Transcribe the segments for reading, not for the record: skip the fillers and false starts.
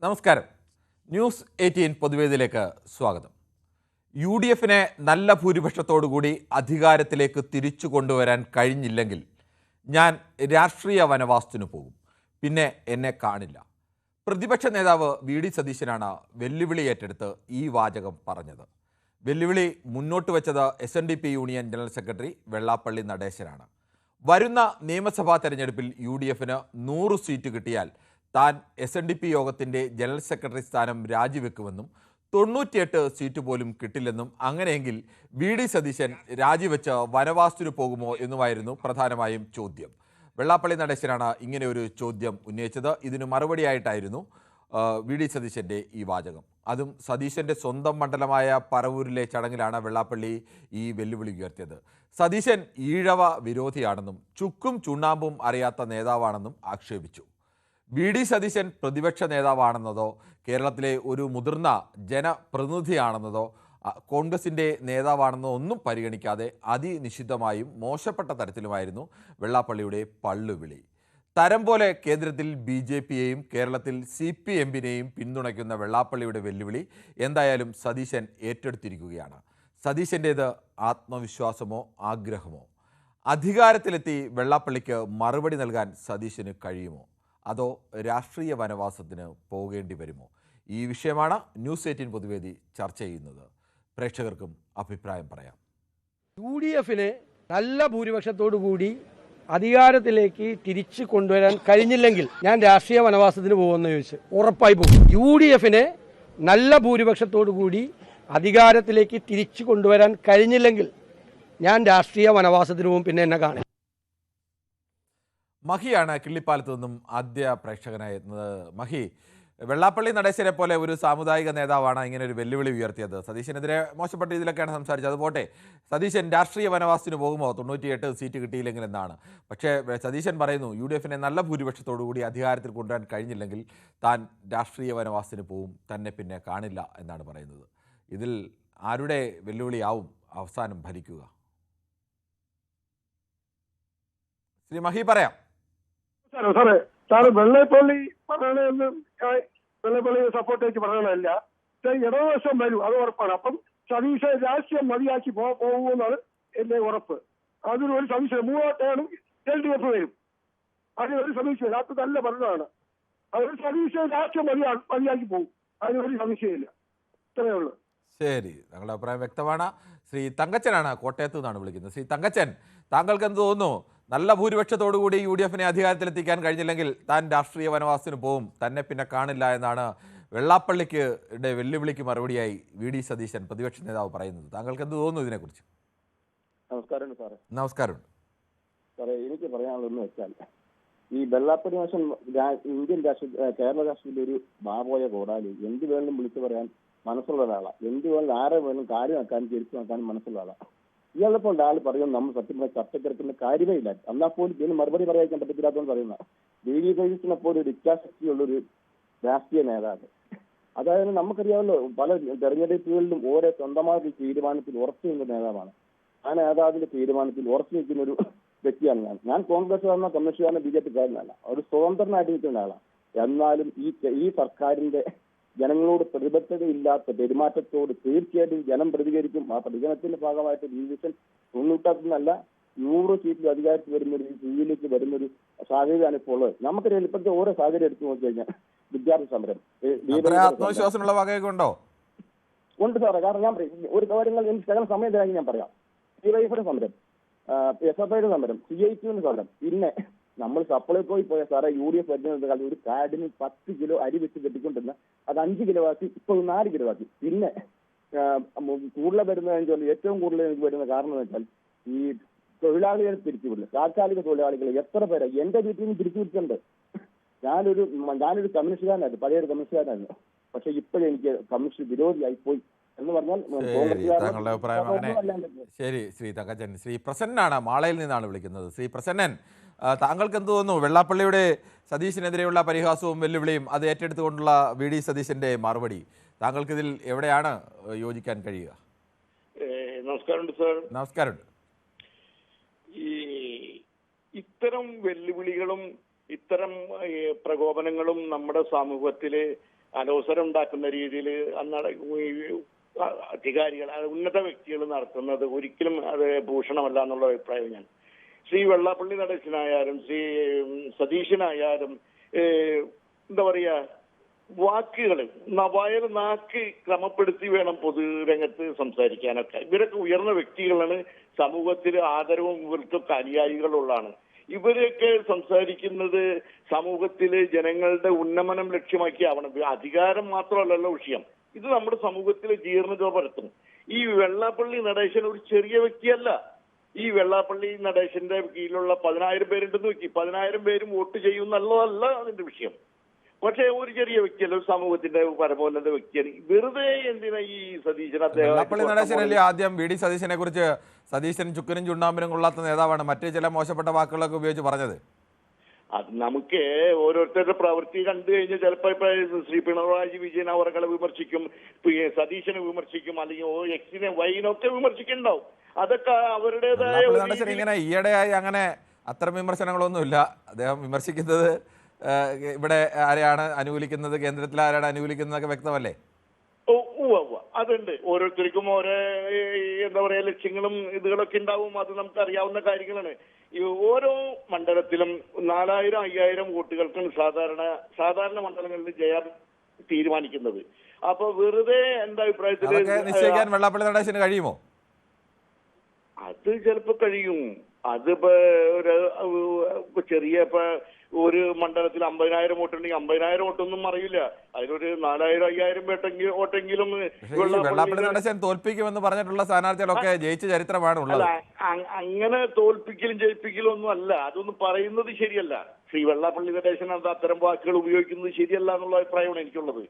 നമസ്കാരം. ന്യൂസ് 18 പൊതുവേദിയിലേക്ക് സ്വാഗതം. UDFനെ നല്ല ഭൂരിപക്ഷത്തോടുകൂടി അധികാരത്തിലേക്ക് തിരിച്ചു കൊണ്ടുവരാൻ കഴിഞ്ഞില്ലെങ്കിൽ ഞാൻ രാഷ്ട്രീയ വനവാസത്തിനു പോകും, പിന്നെ എന്നെ കാണില്ല. പ്രതിപക്ഷ നേതാവ് VD സതീശനാണ് വെല്ലുവിളി ഏറ്റെടുത്ത് ഈ വാചകം പറഞ്ഞത്. വെല്ലുവിളി മുന്നോട്ട് വെച്ചത് SNDP union general secretary Vellappally നടേശനാണ്. വരുന്ന നിയമസഭാ തെരഞ്ഞെടുപ്പിൽ UDFന് 100 സീറ്റ് കിട്ടിയാൽ താൻ SNDP യോഗത്തിൻ്റെ ജനറൽ സെക്രട്ടറി സ്ഥാനം രാജിവെക്കുമെന്നും 98 സീറ്റ് പോലും കിട്ടില്ലെന്നും അങ്ങനെയെങ്കിൽ VD സതീശൻ രാജിവെച്ച് വനവാസത്തിനു പോകുമോ എന്നുമായിരുന്നു പ്രധാനമായും ചോദ്യം. വെള്ളാപ്പള്ളി നടേശനാണ് ഇങ്ങനെ ഒരു ചോദ്യം ഉന്നയിച്ചത്. ഇതിന് മറുപടിയായിട്ടായിരുന്നു VD സതീശൻ്റെ ഈ വാചകം. അതും സതീശൻ്റെ സ്വന്തം മണ്ഡലമായ പറവൂരിലെ ചടങ്ങിലാണ് വെള്ളാപ്പള്ളി ഈ വെല്ലുവിളി ഉയർത്തിയത്. സതീശൻ ഈഴവ വിരോധിയാണെന്നും ചുക്കും ചുണ്ണാമ്പും അറിയാത്ത നേതാവാണെന്നും ആക്ഷേപിച്ചു. VD സതീശൻ പ്രതിപക്ഷ നേതാവാണെന്നതോ കേരളത്തിലെ ഒരു മുതിർന്ന ജനപ്രതിനിധിയാണെന്നതോ കോൺഗ്രസിൻ്റെ നേതാവാണെന്നോ ഒന്നും പരിഗണിക്കാതെ അതിനിഷിദ്ധമായും മോശപ്പെട്ട തരത്തിലുമായിരുന്നു വെള്ളാപ്പള്ളിയുടെ പള്ളുവിളി. തരം പോലെ കേന്ദ്രത്തിൽ BJPയെയും കേരളത്തിൽ CPMനെയും പിന്തുണയ്ക്കുന്ന വെള്ളാപ്പള്ളിയുടെ വെല്ലുവിളി എന്തായാലും സതീശൻ ഏറ്റെടുത്തിരിക്കുകയാണ്. സതീശൻ്റേത് ആത്മവിശ്വാസമോ ആഗ്രഹമോ? അധികാരത്തിലെത്തി വെള്ളാപ്പള്ളിക്ക് മറുപടി നൽകാൻ സതീശന് കഴിയുമോ, അതോ രാഷ്ട്രീയ വനവാസത്തിന് പോകേണ്ടി വരുമോ? ഈ വിഷയമാണ് ന്യൂസ് 18 പൊതുവേദി ചർച്ച ചെയ്യുന്നത്. പ്രേക്ഷകർക്കും അഭിപ്രായം പറയാം. UDFനെ നല്ല ഭൂരിപക്ഷത്തോടു കൂടി അധികാരത്തിലേക്ക് തിരിച്ചു കൊണ്ടുവരാൻ കഴിഞ്ഞില്ലെങ്കിൽ ഞാൻ രാഷ്ട്രീയ വനവാസത്തിന് പോകുമെന്ന് ചോദിച്ചു ഉറപ്പായി പോകും. UDFനെ നല്ല ഭൂരിപക്ഷത്തോടു കൂടി അധികാരത്തിലേക്ക് തിരിച്ചു കൊണ്ടുവരാൻ കഴിഞ്ഞില്ലെങ്കിൽ ഞാൻ രാഷ്ട്രീയ വനവാസത്തിന് പോകും, പിന്നെ എന്നെ കാണില്ല. മഹിയാണ് കിള്ളിപ്പാലത്ത് നിന്നും ആദ്യ പ്രേക്ഷകനായി എത്തുന്നത്. മഹി, വെള്ളാപ്പള്ളി നടേശനെ പോലെ ഒരു സാമുദായിക നേതാവാണ് ഇങ്ങനെ ഒരു വെല്ലുവിളി ഉയർത്തിയത്. സതീശനെതിരെ മോശപ്പെട്ട രീതിയിലൊക്കെയാണ് സംസാരിച്ചത്. അതുപോട്ടെ, സതീശൻ രാഷ്ട്രീയ വനവാസത്തിന് പോകുമോ 98 സീറ്റ് കിട്ടിയില്ലെങ്കിൽ എന്നാണ്. പക്ഷേ സതീശൻ പറയുന്നു UDFനെ നല്ല ഭൂരിപക്ഷത്തോടുകൂടി അധികാരത്തിൽ കൊണ്ടുവരാൻ കഴിഞ്ഞില്ലെങ്കിൽ താൻ രാഷ്ട്രീയ വനവാസത്തിന് പോവും, തന്നെ പിന്നെ കാണില്ല എന്നാണ് പറയുന്നത്. ഇതിൽ ആരുടെ വെല്ലുവിളിയാവും അവസാനം ഭരിക്കുക? ശ്രീ മഹി പറയാം. സാറ് വെള്ളപ്പള്ളി പറയണമെന്ന് വെള്ളപ്പള്ളി സപ്പോർട്ടേക്ക് പറയണമല്ല, ഇടതുവശം വരും, അത് ഉറപ്പാണ്. അപ്പം സതീശ രാഷ്ട്രീയം മതിയാക്കി പോകുമെന്നാണ് എന്റെ ഉറപ്പ്. അതിനൊരു സംശയം. മൂവാട്ടാണ് LDF വരും, അതിനൊരു സംശയമില്ല. അത് നല്ല പറഞ്ഞതാണ്. അതൊരു സതീശ രാഷ്ട്രീയം മതിയാക്കി പോകും, അതിനൊരു സംശയമില്ല. ഇത്രയേ ഉള്ളൂ. ശരി, താങ്കളുടെ അഭിപ്രായം വ്യക്തമാണ്. ശ്രീ തങ്കച്ചനാണ് കോട്ടയത്ത് നിന്നാണ് വിളിക്കുന്നത്. ശ്രീ തങ്കച്ചൻ, താങ്കൾക്ക് എന്ത് തോന്നുന്നു? നല്ല ഭൂരിപക്ഷത്തോടുകൂടി UDFനെ അധികാരത്തിലെത്തിക്കാൻ കഴിഞ്ഞില്ലെങ്കിൽ താൻ രാഷ്ട്രീയ വനവാസത്തിന് പോവും, തന്നെ പിന്നെ കാണില്ല എന്നാണ് വെള്ളാപ്പള്ളിക്ക് വെല്ലുവിളിക്ക് മറുപടിയായി VD സതീശൻ പ്രതിപക്ഷ നേതാവ് പറയുന്നത്. താങ്കൾക്ക് എന്ത് തോന്നുന്നു ഇതിനെക്കുറിച്ച്? നമസ്കാരം സാറേ. നമസ്കാരം സാറേ, എനിക്ക് പറയാനുള്ളതെന്ന് വെച്ചാൽ ഈ വെള്ളാപ്പള്ളി മനുഷ്യൻ ഇന്ത്യൻ കേരള രാഷ്ട്രീയത്തിലെ ഒരു ബാബോയ കോടാലി. എന്ത് വേണമെങ്കിലും വിളിച്ചു പറയാൻ മനസ്സുള്ള ഒരാളാണ്. എന്ത് വേണമെങ്കിലും ആരെ വേണമെങ്കിലും കാര്യം ആക്കാനും തിരിച്ചു നോക്കാനും മനസ്സുള്ള ആളാണ്. ഇയാളിപ്പോൾ ആൾ പറയും നമ്മൾ സത്യം പറഞ്ഞ ചർച്ചക്കെടുക്കുന്ന കാര്യമേ ഇല്ല. എന്നാൽ പോലും ഇതിന് മറുപടി പറയാൻ പറ്റത്തില്ലാത്തതെന്ന് പറയുന്ന VD സതീശനെ പോലെ ഒരു ഇച്ഛാശക്തിയുള്ളൊരു രാഷ്ട്രീയ നേതാവ്. അതായത് നമുക്കറിയാമല്ലോ, പല തെരഞ്ഞെടുപ്പുകളിലും ഓരോ സ്വന്തമായിട്ട് തീരുമാനത്തിൽ ഉറച്ചു നിൽക്കുന്ന നേതാവാണ്. ആ നേതാവിന്റെ തീരുമാനത്തിൽ ഉറച്ചു നിൽക്കുന്ന ഒരു വ്യക്തിയാണ് ഞാൻ കോൺഗ്രസ്സുകാരനോ കമ്മ്യൂണിസ്റ്റുകാരനോ BJPക്കാരനല്ല, ഒരു സ്വതന്ത്രനായിട്ട് നിൽക്കുന്ന ആളാണ്. എന്നാലും ഈ സർക്കാരിന്റെ ജനങ്ങളോട് പ്രതിബദ്ധതയില്ലാത്ത പെരുമാറ്റത്തോട് തീർച്ചയായിട്ടും ജനം പ്രതികരിക്കും. ആ പ്രതികരണത്തിന്റെ ഭാഗമായിട്ട് ഡിവിഷൻ 98 100 സീറ്റിൽ അധികാരത്തിൽ വരുന്നൊരു സിയിലേക്ക് വരുന്നൊരു സാഹചര്യമാണ് ഇപ്പോൾ ഉള്ളത്. നമുക്കറിയാം ഇപ്പോഴത്തെ ഓരോ സാഹചര്യം എടുത്തു നോക്കി കഴിഞ്ഞാൽ വിദ്യാർത്ഥി സമരം ആത്മവിശ്വാസമുള്ള വകയൊക്കെ ഉണ്ടോ? ഉണ്ട് സാറേ. കാരണം ഞാൻ ഒരു കാര്യങ്ങൾ എനിക്ക് ശകലം സമയം തരാമെങ്കിൽ ഞാൻ പറയാം. DYFയുടെ സമരം, SFIയുടെ സമരം, CITയുടെ സമരം, പിന്നെ നമ്മൾ സപ്ലൈകോയിൽ പോയ സാറേ UDF വരുന്ന കാലത്ത് ഒരു കാർഡിന് 10 കിലോ അരി വെച്ച് കെട്ടിക്കൊണ്ടിരുന്ന അത് 5 കിലോ ആക്കി, ഇപ്പോൾ 4 കിലോ ആക്കി. പിന്നെ കൂടുതൽ വരുന്നതെന്ന് ഏറ്റവും കൂടുതൽ എനിക്ക് വരുന്ന കാരണം എന്ന് വെച്ചാൽ ഈ തൊഴിലാളികളെ പിരിച്ചുവിടില്ല. താൽക്കാലിക തൊഴിലാളികൾ എത്ര പേരെ എന്റെ വീട്ടിൽ നിന്ന് പിരിച്ചുവിട്ടിട്ടുണ്ട്. ഞാനൊരു കമ്മ്യൂണിസ്റ്റുകാരനായിരുന്നു, പഴയൊരു കമ്മ്യൂണിസ്റ്റുകാരനായിരുന്നു. പക്ഷെ ഇപ്പോഴെനിക്ക് കമ്മ്യൂണിസ്റ്റ് വിരോധിയായി പോയി എന്ന് പറഞ്ഞാൽ താങ്കളുടെ അഭിപ്രായം അങ്ങനെ. ശരി ശ്രീ തങ്കച്ചൻ. ശ്രീ പ്രസന്നനാണ്, മാളയിൽ നിന്നാണ് വിളിക്കുന്നത്. ശ്രീ പ്രസന്നൻ, താങ്കൾക്ക് എന്ത് തോന്നുന്നു? വെള്ളാപ്പള്ളിയുടെ സതീശനെതിരെയുള്ള പരിഹാസവും വെല്ലുവിളിയും അത് ഏറ്റെടുത്തുകൊണ്ടുള്ള VD സതീശന്റെ മറുപടി, താങ്കൾക്കിതിൽ എവിടെയാണ് യോജിക്കാൻ കഴിയുക? നമസ്കാരം സാർ. നമസ്കാരം. ഇത്തരം വെല്ലുവിളികളും ഇത്തരം പ്രകോപനങ്ങളും നമ്മുടെ സമൂഹത്തിലെ അലോസരം ഉണ്ടാക്കുന്ന രീതിയിൽ അധികാരികൾ ഉന്നത വ്യക്തികൾ നടത്തുന്നത് ഒരിക്കലും അത് ഭൂഷണമല്ല എന്നുള്ള അഭിപ്രായം ഞാൻ. ശ്രീ വെള്ളാപ്പള്ളി നടേശനായാലും ശ്രീ സതീശനായാലും എന്താ പറയാ വാക്കുകൾ നാക്ക് ക്രമപ്പെടുത്തി വേണം പൊതുരംഗത്ത് സംസാരിക്കാനൊക്കെ. ഇവരൊക്കെ ഉയർന്ന വ്യക്തികളാണ്, സമൂഹത്തിൽ ആദരവും ഇവർക്കൊക്കെ അനുയായികളുള്ളതാണ്. ഇവരൊക്കെ സംസാരിക്കുന്നത് സമൂഹത്തില് ജനങ്ങളുടെ ഉന്നമനം ലക്ഷ്യമാക്കി ആവണം. അധികാരം മാത്രമല്ലല്ലോ വിഷയം, ഇത് നമ്മുടെ സമൂഹത്തിലെ ജീർണത പരത്തും. ഈ വെള്ളാപ്പള്ളി നടേശൻ ഒരു ചെറിയ വ്യക്തിയല്ല. ഈ വെള്ളാപ്പള്ളി നടേശന്റെ കീഴിലുള്ള 10,000 പേരുണ്ടെന്ന് വെക്കി, 10,000 പേരും വോട്ട് ചെയ്യുന്നതല്ല അതിന്റെ വിഷയം. പക്ഷേ ഒരു ചെറിയ വ്യക്തിയല്ല, ഒരു സമൂഹത്തിന്റെ പരമോന്നത വ്യക്തിയാണ്. വെറുതെ എന്തിനാ ഈ സതീശൻ വെള്ളാപ്പള്ളി നടേശനല്ലേ ആദ്യം വി ഡി സതീശനെ കുറിച്ച് സതീശൻ ചുക്കനും ചുണ്ണാമ്പിനും കൊള്ളാത്ത നേതാവാണ്, മറ്റു ചില മോശപ്പെട്ട വാക്കുകളൊക്കെ ഉപയോഗിച്ച് പറഞ്ഞത്? അത് നമുക്ക് ഓരോരുത്തരുടെ പ്രവൃത്തി കണ്ടു കഴിഞ്ഞാൽ ചിലപ്പോ ഇപ്പൊ ശ്രീ പിണറായി വിജയൻ അവരെ വിമർശിക്കും, സതീശനെ വിമർശിക്കും, അല്ലെങ്കിൽ എക്സിനെ വൈനൊക്കെ വിമർശിക്കുന്നുണ്ടാവും. അതൊക്കെ അവരുടേതായ ഇങ്ങനെ ഈയിടെയായി അങ്ങനെ അത്തരം വിമർശനങ്ങളൊന്നുമില്ല. അദ്ദേഹം വിമർശിക്കുന്നത് ഇവിടെ ആരെയാണ് അനുകൂലിക്കുന്നത്, കേന്ദ്രത്തിൽ ആരാണ് അനുകൂലിക്കുന്നതൊക്കെ വ്യക്തമല്ലേ? അതുണ്ട്. ഓരോരുത്തർക്കും ഓരോ എന്താ പറയാ ലക്ഷ്യങ്ങളും ഇതുകളൊക്കെ ഉണ്ടാവും. അത് നമുക്ക് അറിയാവുന്ന കാര്യങ്ങളാണ്. ഈ ഓരോ മണ്ഡലത്തിലും 4,000, 5,000 വോട്ടുകൾക്കാണ് സാധാരണ മണ്ഡലങ്ങളിൽ ജയം തീരുമാനിക്കുന്നത്. അപ്പൊ വെറുതെ എന്താ അഭിപ്രായത്തില് നിശ്ചയിക്കാൻ വെള്ളാപ്പള്ളി നടേശന് കഴിയുമോ? അത് ചിലപ്പോ കഴിയും. അതിപ്പോ ഒരു ചെറിയ ഒരു മണ്ഡലത്തിൽ 50,000 വോട്ടുണ്ടെങ്കിൽ 50,000 വോട്ടൊന്നും അറിയില്ല. അതിലൊരു 4,000, 5,000 വോട്ടെങ്കിലും വെള്ളാപ്പള്ളി നടേശൻ തോൽപ്പിക്കുമെന്ന് പറഞ്ഞിട്ടുള്ള സ്ഥാനാർത്ഥികളൊക്കെ ജയിച്ച ചരിത്രമാണ് ഉള്ളത്. അങ്ങനെ തോൽപ്പിക്കലും ജയിപ്പിക്കലും ഒന്നും അല്ല. അതൊന്നും പറയുന്നത് ശരിയല്ല. ശ്രീ വെള്ളാപ്പള്ളി നടേശൻ അത്തരം വാക്കുകൾ ഉപയോഗിക്കുന്നത് ശരിയല്ല എന്നുള്ള അഭിപ്രായമാണ് എനിക്കുള്ളത്.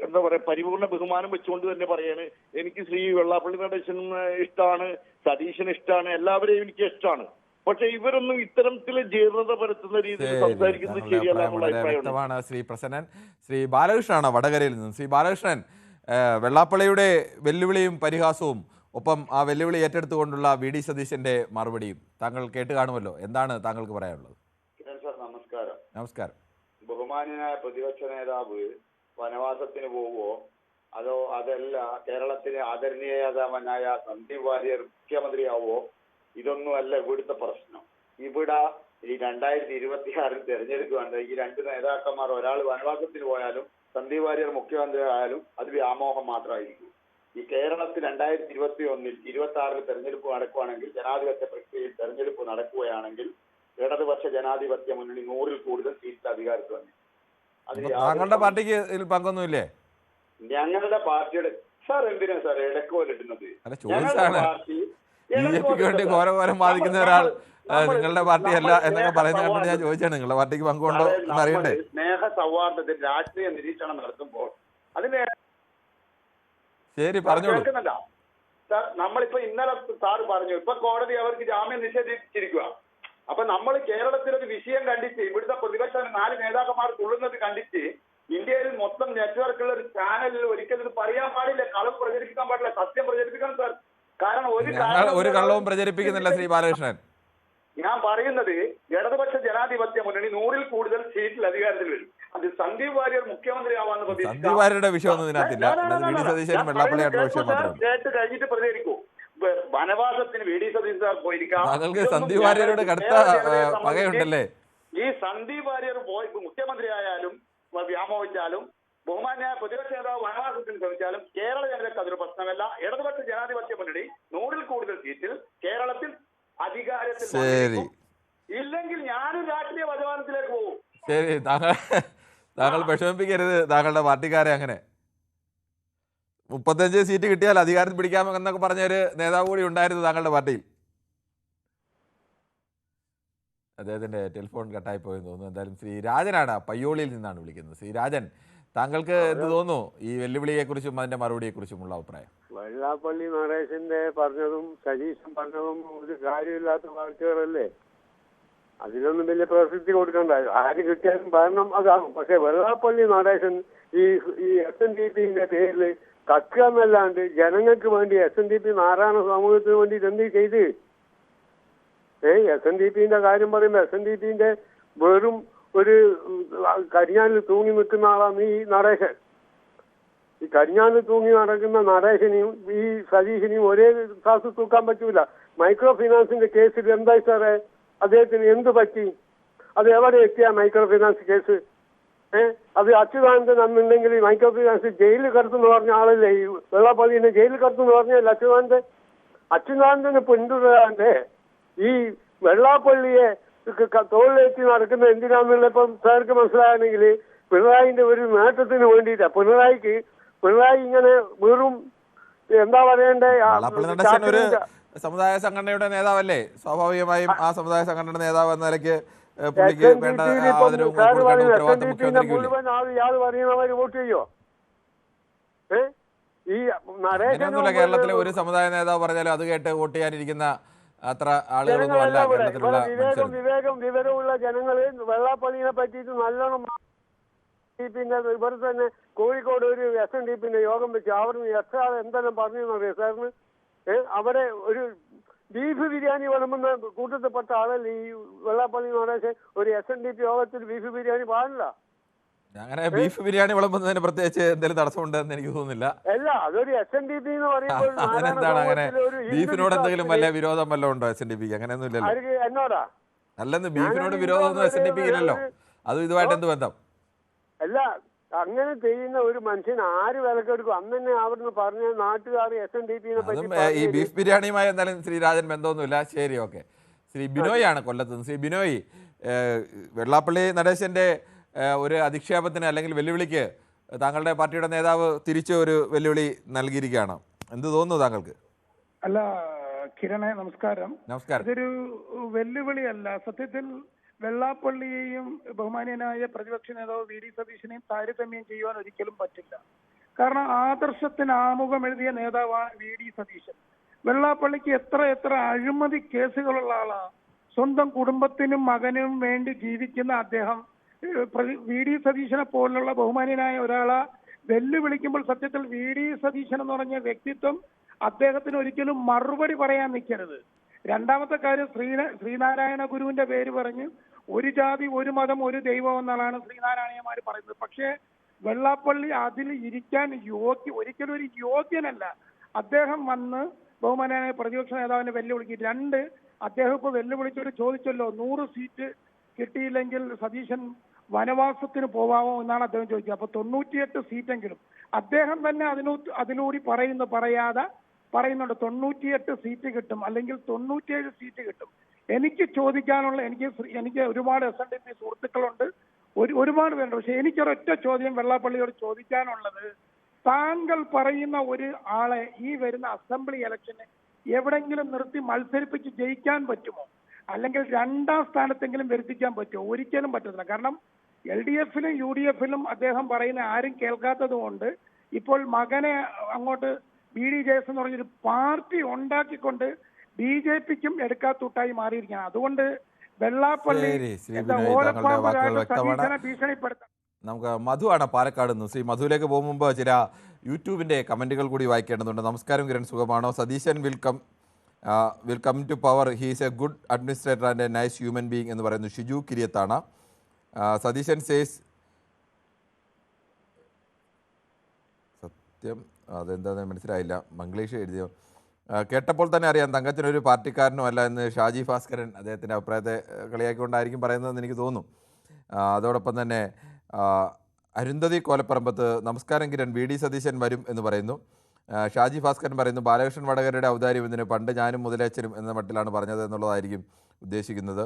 എന്താ പറയാ, പരിപൂർണ ബഹുമാനം വെച്ചുകൊണ്ട് തന്നെ പറയാണ്, എനിക്ക് ശ്രീ വെള്ളാപ്പള്ളി നടേശൻ ഇഷ്ടമാണ്, സതീശൻ ഇഷ്ടമാണ്, എല്ലാവരെയും എനിക്ക് ഇഷ്ടമാണ്. പക്ഷെ ഇവരൊന്നും ഇത്തരത്തില് ജീർണത പരത്തുന്ന രീതിയിൽ സംസാരിക്കുന്നത് ശരിയല്ല എന്നുള്ള അഭിപ്രായമാണ്. ശ്രീ പ്രസന്നൻ, ശ്രീ ബാലകൃഷ്ണനാണ് വടകരയിൽ നിന്നും. ശ്രീ ബാലകൃഷ്ണൻ, വെള്ളാപ്പള്ളിയുടെ വെല്ലുവിളിയും പരിഹാസവും ഒപ്പം ആ വെല്ലുവിളി ഏറ്റെടുത്തുകൊണ്ടുള്ള വി ഡി സതീശന്റെ മറുപടിയും താങ്കൾ കേട്ട് കാണുമല്ലോ. എന്താണ് താങ്കൾക്ക് പറയാനുള്ളത്? നമസ്കാരം. നമസ്കാരം. ബഹുമാന്യനായ പ്രതിപക്ഷ നേതാവ് വനവാസത്തിന് പോവോ അതോ അതല്ല കേരളത്തിലെ ആദരണീയതമനായ സന്ദീപ് വാര്യർ മുഖ്യമന്ത്രിയാവോ? ഇതൊന്നുമല്ല ഇവിടുത്തെ പ്രശ്നം. ഇവിടെ ഈ 2026 തെരഞ്ഞെടുക്കുകയാണ്. ഈ രണ്ട് നേതാക്കന്മാർ ഒരാൾ വനവാസത്തിന് പോയാലും സന്ദീപ് വാര്യർ മുഖ്യമന്ത്രി ആയാലും അത് വ്യാമോഹം മാത്രമായിരിക്കും. ഈ കേരളത്തിൽ 2021 26 തെരഞ്ഞെടുപ്പ് നടക്കുകയാണെങ്കിൽ, ജനാധിപത്യ പ്രക്രിയയിൽ തെരഞ്ഞെടുപ്പ് നടക്കുകയാണെങ്കിൽ ഇടതുപക്ഷ ജനാധിപത്യ മുന്നണി 100-ൽ കൂടുതൽ സീറ്റ് അധികാരത്തിൽ വന്നു. താങ്കളുടെ പാർട്ടിക്ക് ഇതിൽ പങ്കൊന്നുമില്ലേ? ഞങ്ങളുടെ പാർട്ടിയുടെ സാർ എന്തിനാ സാർ ഇടക്കോലിടുന്നത്? ഞങ്ങളുടെ പാർട്ടി ബിജെപിക്ക് വേണ്ടി ഘോരഘോരം ബാധിക്കുന്ന ഒരാൾ നിങ്ങളുടെ പാർട്ടി അല്ല എന്നൊക്കെ പറയുന്നത് ഞാൻ ചോദിച്ചാണ്, നിങ്ങളുടെ പാർട്ടിക്ക് പങ്കുണ്ടോ എന്ന് അറിയണ്ടേ? സ്നേഹ സൗഹാർദ്ദത്തിൽ രാഷ്ട്രീയ നിരീക്ഷണം നടത്തുമ്പോൾ അതിന് ശരി പറഞ്ഞോളൂ. സാർ, നമ്മളിപ്പോ ഇന്നലെ സാറ് പറഞ്ഞു ഇപ്പൊ കോടതി അവർക്ക് ജാമ്യം നിഷേധിച്ചിരിക്കുക. അപ്പൊ നമ്മൾ കേരളത്തിലൊരു വിഷയം കണ്ടിട്ട് ഇവിടുത്തെ പ്രതിപക്ഷ 4 നേതാക്കന്മാർ തുള്ളുന്നത് കണ്ടിട്ട് ഇന്ത്യയിൽ മൊത്തം നെറ്റ്വർക്കുള്ള ഒരു ചാനലിൽ ഒരിക്കലും ഇത് പറയാൻ പാടില്ല, കളവ് പ്രചരിപ്പിക്കാൻ പാടില്ല, സത്യം പ്രചരിപ്പിക്കണം സാർ. കാരണം ഒരു കള്ളവും പ്രചരിപ്പിക്കുന്നില്ല ശ്രീ ബാലകൃഷ്ണൻ. ഞാൻ പറയുന്നത് ഇടതുപക്ഷ ജനാധിപത്യ മുന്നണി 100-ൽ കൂടുതൽ സീറ്റിൽ അധികാരത്തിൽ വരും. അത് സന്ദീപ് വാര്യർ മുഖ്യമന്ത്രി ആവാന്ന് സന്ദീപ് വാര്യരുടെ വിഷയമൊന്നും ഇതിനകത്തില്ല. കേട്ട് കഴിഞ്ഞിട്ട് പ്രതികരിക്കൂ. വനവാസത്തിന് വി ഡി സതീശൻ സാർ പോയിരിക്കാം. സന്ദീപ് വാര്യരോട് കടുത്ത പകയുണ്ടല്ലേ? ഈ സന്ദീപ് വാര്യർ പോയി മുഖ്യമന്ത്രി ആയാലും വ്യാമോഹിച്ചാലും ബഹുമാന്യ പ്രതിപക്ഷ നേതാവ് വനവാസത്തിന് ശ്രമിച്ചാലും കേരള ജനതയ്ക്ക് അതൊരു പ്രശ്നമല്ല. ഇടതുപക്ഷ ജനാധിപത്യ മുന്നണി 100-ൽ കൂടുതൽ സീറ്റിൽ കേരളത്തിൽ അധികാരത്തിൽ ഇല്ലെങ്കിൽ ഞാനും രാഷ്ട്രീയ വനവാസത്തിലേക്ക് പോകും. ശരി, താങ്കൾ വിഷമിപ്പിക്കരുത് താങ്കളുടെ പാർട്ടിക്കാരെ. അങ്ങനെ 35 സീറ്റ് കിട്ടിയാൽ അധികാരത്തിൽ പിടിക്കാമെന്നൊക്കെ പറഞ്ഞൊരു നേതാവ് കൂടി ഉണ്ടായിരുന്നു താങ്കളുടെ പാർട്ടിയിൽ. അദ്ദേഹത്തിൻ്റെ ടെലിഫോൺ കട്ടായി പോയെന്ന് തോന്നുന്നു. എന്തായാലും ശ്രീ രാജനാണ്, പയ്യോളിയിൽ നിന്നാണ് വിളിക്കുന്നത്. ശ്രീ രാജൻ, താങ്കൾക്ക് എന്ത് തോന്നുന്നു ഈ വെല്ലുവിളിയെക്കുറിച്ചും അതിൻ്റെ മറുപടിയെക്കുറിച്ചുമുള്ള അഭിപ്രായം? വെള്ളാപ്പള്ളി നടേശന്റെ പറഞ്ഞതും സതീശൻ പറഞ്ഞതും ഒരു കാര്യമില്ലാത്ത വാക്കുകളല്ലേ. അതിനൊന്നും വലിയ പ്രസിദ്ധി കൊടുക്കണ്ട, ആര് കിട്ടിയാലും ഭരണം അതാകും. പക്ഷെ വെള്ളാപ്പള്ളി നടേശൻ ഈ SNDPന്റെ പേരിൽ കക്കുക എന്നല്ലാണ്ട് ജനങ്ങൾക്ക് വേണ്ടി SNDP നാരായണ സമൂഹത്തിന് വേണ്ടി എന്ത് ചെയ്ത്? SNDPന്റെ കാര്യം പറയുമ്പോൾ SNDPന്റെ വെറും ഒരു കരിഞ്ഞാലിൽ തൂങ്ങി നിൽക്കുന്ന ആളാണ് ഈ നടേശൻ. ഈ കരിഞ്ഞാലിൽ തൂങ്ങി നടക്കുന്ന നടേശനെയും ഈ സതീശനെയും ഒരേ ക്ലാസ് തൂക്കാൻ പറ്റൂല. മൈക്രോ ഫിനാൻസിന്റെ കേസിൽ എന്തായി സാറേ അദ്ദേഹത്തിന് എന്ത് പറ്റി? അത് എവിടെ എത്തിയ മൈക്രോ ഫിനാൻസ് കേസ്? അത് അച്യുതാനന്ദൻ അന്നുണ്ടെങ്കിൽ ഈ മൈക്രോ ഫിനാൻസ് ജയിലിൽ കിടത്തുന്ന പറഞ്ഞ ആളല്ലേ ഈ വെള്ളാപ്പള്ളിനെ ജയിലിൽ കിടത്തുന്ന പറഞ്ഞല്ലേ അച്യുതാനന്ദന് പിന്തുടരാണ്ട് ഈ വെള്ളാപ്പള്ളിയെ തോളിലേറ്റി നടക്കുന്ന എന്തിനാന്നുള്ള ഇപ്പം സാർക്ക് മനസ്സിലാകണമെങ്കിൽ പിണറായിന്റെ ഒരു നേട്ടത്തിന് വേണ്ടിയിട്ടാ. പിണറായി ഇങ്ങനെ വെറും എന്താ പറയണ്ടേ, ഒരു സമുദായ സംഘടനയുടെ നേതാവല്ലേ, സ്വാഭാവികമായും ആ സമുദായ സംഘടനയുടെ നേതാവ് എന്ന നിലയ്ക്ക് പുള്ളിക്ക് വേണ്ട മുഴുവൻ ആൾ ഇയാൾ പറയുന്നവര് വോട്ട് ചെയ്യോ? ഈ അങ്ങനെയൊന്നുമില്ല. കേരളത്തിലെ ഒരു സമുദായ നേതാവ് പറഞ്ഞാലും അത് കേട്ട് വോട്ട് ചെയ്യാനിരിക്കുന്ന അത്ര ആളുകളൊന്നും അല്ല കേരളത്തിലുള്ള വിവരമുള്ള ജനങ്ങള് വെള്ളാപ്പള്ളിനെ പറ്റിയിട്ട് നല്ലോണം പിന്നെ ഇവർ തന്നെ കോഴിക്കോട് ഒരു SNDP യോഗം വെച്ച് അവിടുന്ന് എത്ര ആൾ എന്തെല്ലാം പറഞ്ഞു സാറിന്. അവിടെ ഒരു ബീഫ് ബിരിയാണി വിളമ്പുന്ന കൂട്ടത്തിൽപ്പെട്ട ആളല്ലേ ഈ വെള്ളാപ്പള്ളി നടേശൻ. ഒരു SNDP യോഗത്തിൽ ബീഫ് ബിരിയാണി പാടില്ല. അങ്ങനെ ബീഫ് ബിരിയാണി വിളമ്പുന്നതിന് പ്രത്യേകിച്ച് എന്തെങ്കിലും തടസ്സമുണ്ടെന്ന് എനിക്ക് തോന്നുന്നില്ല. അല്ല, അതൊരു SNDP എന്ന് പറയുമ്പോൾ അതിനെന്താണ് അങ്ങനെ ബീഫിനോട് എന്തെങ്കിലും വല്ല വിരോധം വല്ലതും ഉണ്ടോ SNDP? അങ്ങനെയൊന്നും ഇല്ലല്ലോ. എന്നോടാ അല്ലെന്ന് ബീഫിനോട് വിരോധമൊന്നും SNDP ഇല്ലല്ലോ. അതും ഇതുമായിട്ട് എന്ത് ബന്ധം? അല്ല, അങ്ങനെ ചെയ്യുന്ന ഒരു മനുഷ്യൻ ആര് വിലക്കെടുക്കും? അന്ന് തന്നെ അവിടുന്ന് പറഞ്ഞ നാട്ടുകാർ SNDP ഈ ബീഫ് ബിരിയാണിയുമായി എന്തായാലും ശ്രീരാജൻ ബന്ധമൊന്നുമില്ല. ശരി, ഓക്കെ. ശ്രീ ബിനോയ് ആണ് കൊല്ലത്ത്. ശ്രീ ബിനോയ്, വെള്ളാപ്പള്ളി നടേശന്റെ ഒരു അധിക്ഷേപത്തിന് അല്ലെങ്കിൽ വെല്ലുവിളിക്ക് താങ്കളുടെ പാർട്ടിയുടെ നേതാവ് തിരിച്ച് ഒരു വെല്ലുവിളി നൽകിയിരിക്കുകയാണ്. എന്ത് തോന്നുന്നു താങ്കൾക്ക്? അല്ല കിരണേ, നമസ്കാരം. നമസ്കാരം. ഇതൊരു വെല്ലുവിളിയല്ല. സത്യത്തിൽ വെള്ളാപ്പള്ളിയെയും ബഹുമാനീയനായ പ്രതിപക്ഷ നേതാവ് VD സതീശനെയും താരതമ്യം ചെയ്യുവാൻ ഒരിക്കലും പറ്റില്ല. കാരണം ആദർശത്തിന് ആമുഖം എഴുതിയ നേതാവാണ് VD സതീശൻ. വെള്ളാപ്പള്ളിക്ക് എത്ര അഴിമതി കേസുകളുള്ള ആളാണ്. സ്വന്തം കുടുംബത്തിനും മകനും വേണ്ടി ജീവിക്കുന്ന അദ്ദേഹം VD സതീശനെ പോലുള്ള ബഹുമാനീയനായ ഒരാളെ വെല്ലുവിളിക്കുമ്പോൾ സത്യത്തിൽ VD സതീശൻ എന്ന് പറഞ്ഞ വ്യക്തിത്വം അദ്ദേഹത്തിന് ഒരിക്കലും മറുപടി പറയാൻ നിൽക്കരുത്. രണ്ടാമത്തെ കാര്യം, ശ്രീനാരായണ ഗുരുവിന്റെ പേര് പറഞ്ഞ് ഒരു ജാതി ഒരു മതം ഒരു ദൈവം എന്നാണ് ശ്രീനാരായണമാര് പറയുന്നത്. പക്ഷേ വെള്ളാപ്പള്ളി അതിൽ ഇരിക്കാൻ ഒരിക്കലും ഒരു യോഗ്യനല്ല. അദ്ദേഹം വന്ന് ബഹുമാനായ പ്രതിപക്ഷ നേതാവിനെ വെല്ലുവിളിക്കും. രണ്ട്, അദ്ദേഹം ഇപ്പോൾ വെല്ലുവിളിച്ചൊരു ചോദിച്ചല്ലോ 100 സീറ്റ് കിട്ടിയില്ലെങ്കിൽ സതീശൻ വനവാസത്തിന് പോവാമോ എന്നാണ് അദ്ദേഹം ചോദിച്ചത്. അപ്പൊ 98 സീറ്റെങ്കിലും അദ്ദേഹം തന്നെ അതിലൂടെ പറയുന്നുണ്ട് 98 സീറ്റ് കിട്ടും, അല്ലെങ്കിൽ 97 സീറ്റ് കിട്ടും. എനിക്ക് ചോദിക്കാനുള്ള എനിക്ക് ഒരുപാട് SNDP സുഹൃത്തുക്കളുണ്ട്, ഒരുപാട് പേരുണ്ട്. പക്ഷെ എനിക്കൊരൊറ്റ ചോദ്യം വെള്ളാപ്പള്ളിയോട് ചോദിക്കാനുള്ളത്, താങ്കൾ പറയുന്ന ഒരു ആളെ ഈ വരുന്ന അസംബ്ലി ഇലക്ഷന് എവിടെങ്കിലും നിർത്തി മത്സരിപ്പിച്ച് ജയിക്കാൻ പറ്റുമോ? അല്ലെങ്കിൽ 2ാം സ്ഥാനത്തെങ്കിലും വരുത്തിക്കാൻ പറ്റുമോ? ഒരിക്കലും പറ്റത്തില്ല. കാരണം LDFിലും UDFിലും അദ്ദേഹം പറയുന്ന ആരും കേൾക്കാത്തത് കൊണ്ട് ഇപ്പോൾ മകനെ അങ്ങോട്ട് BDJS എന്ന് പറഞ്ഞൊരു പാർട്ടി ഉണ്ടാക്കിക്കൊണ്ട് BJPക്കും എടുക്കാത്തൂട്ടായി മാറിയിരിക്കുകയാണ്. അതുകൊണ്ട് വെള്ളാപ്പള്ളി ഭീഷണിപ്പെടുത്താം. നമുക്ക് മധു ആണ് പാലക്കാട് നിന്ന്. ശ്രീ മധുവിലേക്ക് പോകും മുമ്പ് ചില യൂട്യൂബിന്റെ കമന്റുകൾ കൂടി വായിക്കേണ്ടതുണ്ട്. നമസ്കാരം കിരൺ, സുഖമാണോ? Satheesan will come to power. He is a good administrator and a nice human being എന്ന് പറയുന്നു ഷിജു കിരിയത്താണ്. സതീശൻ സേസ് സത്യം, അതെന്താണെന്ന് മനസ്സിലായില്ല, മംഗ്ലീഷ് എഴുതിയോ. കേട്ടപ്പോൾ തന്നെ അറിയാം തങ്കച്ചനൊരു പാർട്ടിക്കാരനും അല്ല എന്ന് ഷാജി ഭാസ്കരൻ അദ്ദേഹത്തിൻ്റെ അഭിപ്രായത്തെ കളിയാക്കിക്കൊണ്ടായിരിക്കും പറയുന്നതെന്ന് എനിക്ക് തോന്നുന്നു. അതോടൊപ്പം തന്നെ അരുന്ധതി കോലപ്പറമ്പത്ത്, നമസ്കാരം കിരൺ, VD സതീശൻ വരും എന്ന് പറയുന്നു. ഷാജി ഭാസ്കരൻ പറയുന്നു ബാലകൃഷ്ണൻ വടകരയുടെ ഔദാര്യം ഇതിന് പണ്ട് ഞാനും മുതലേച്ചനും എന്ന മട്ടിലാണ് പറഞ്ഞത് എന്നുള്ളതായിരിക്കും ഉദ്ദേശിക്കുന്നത്.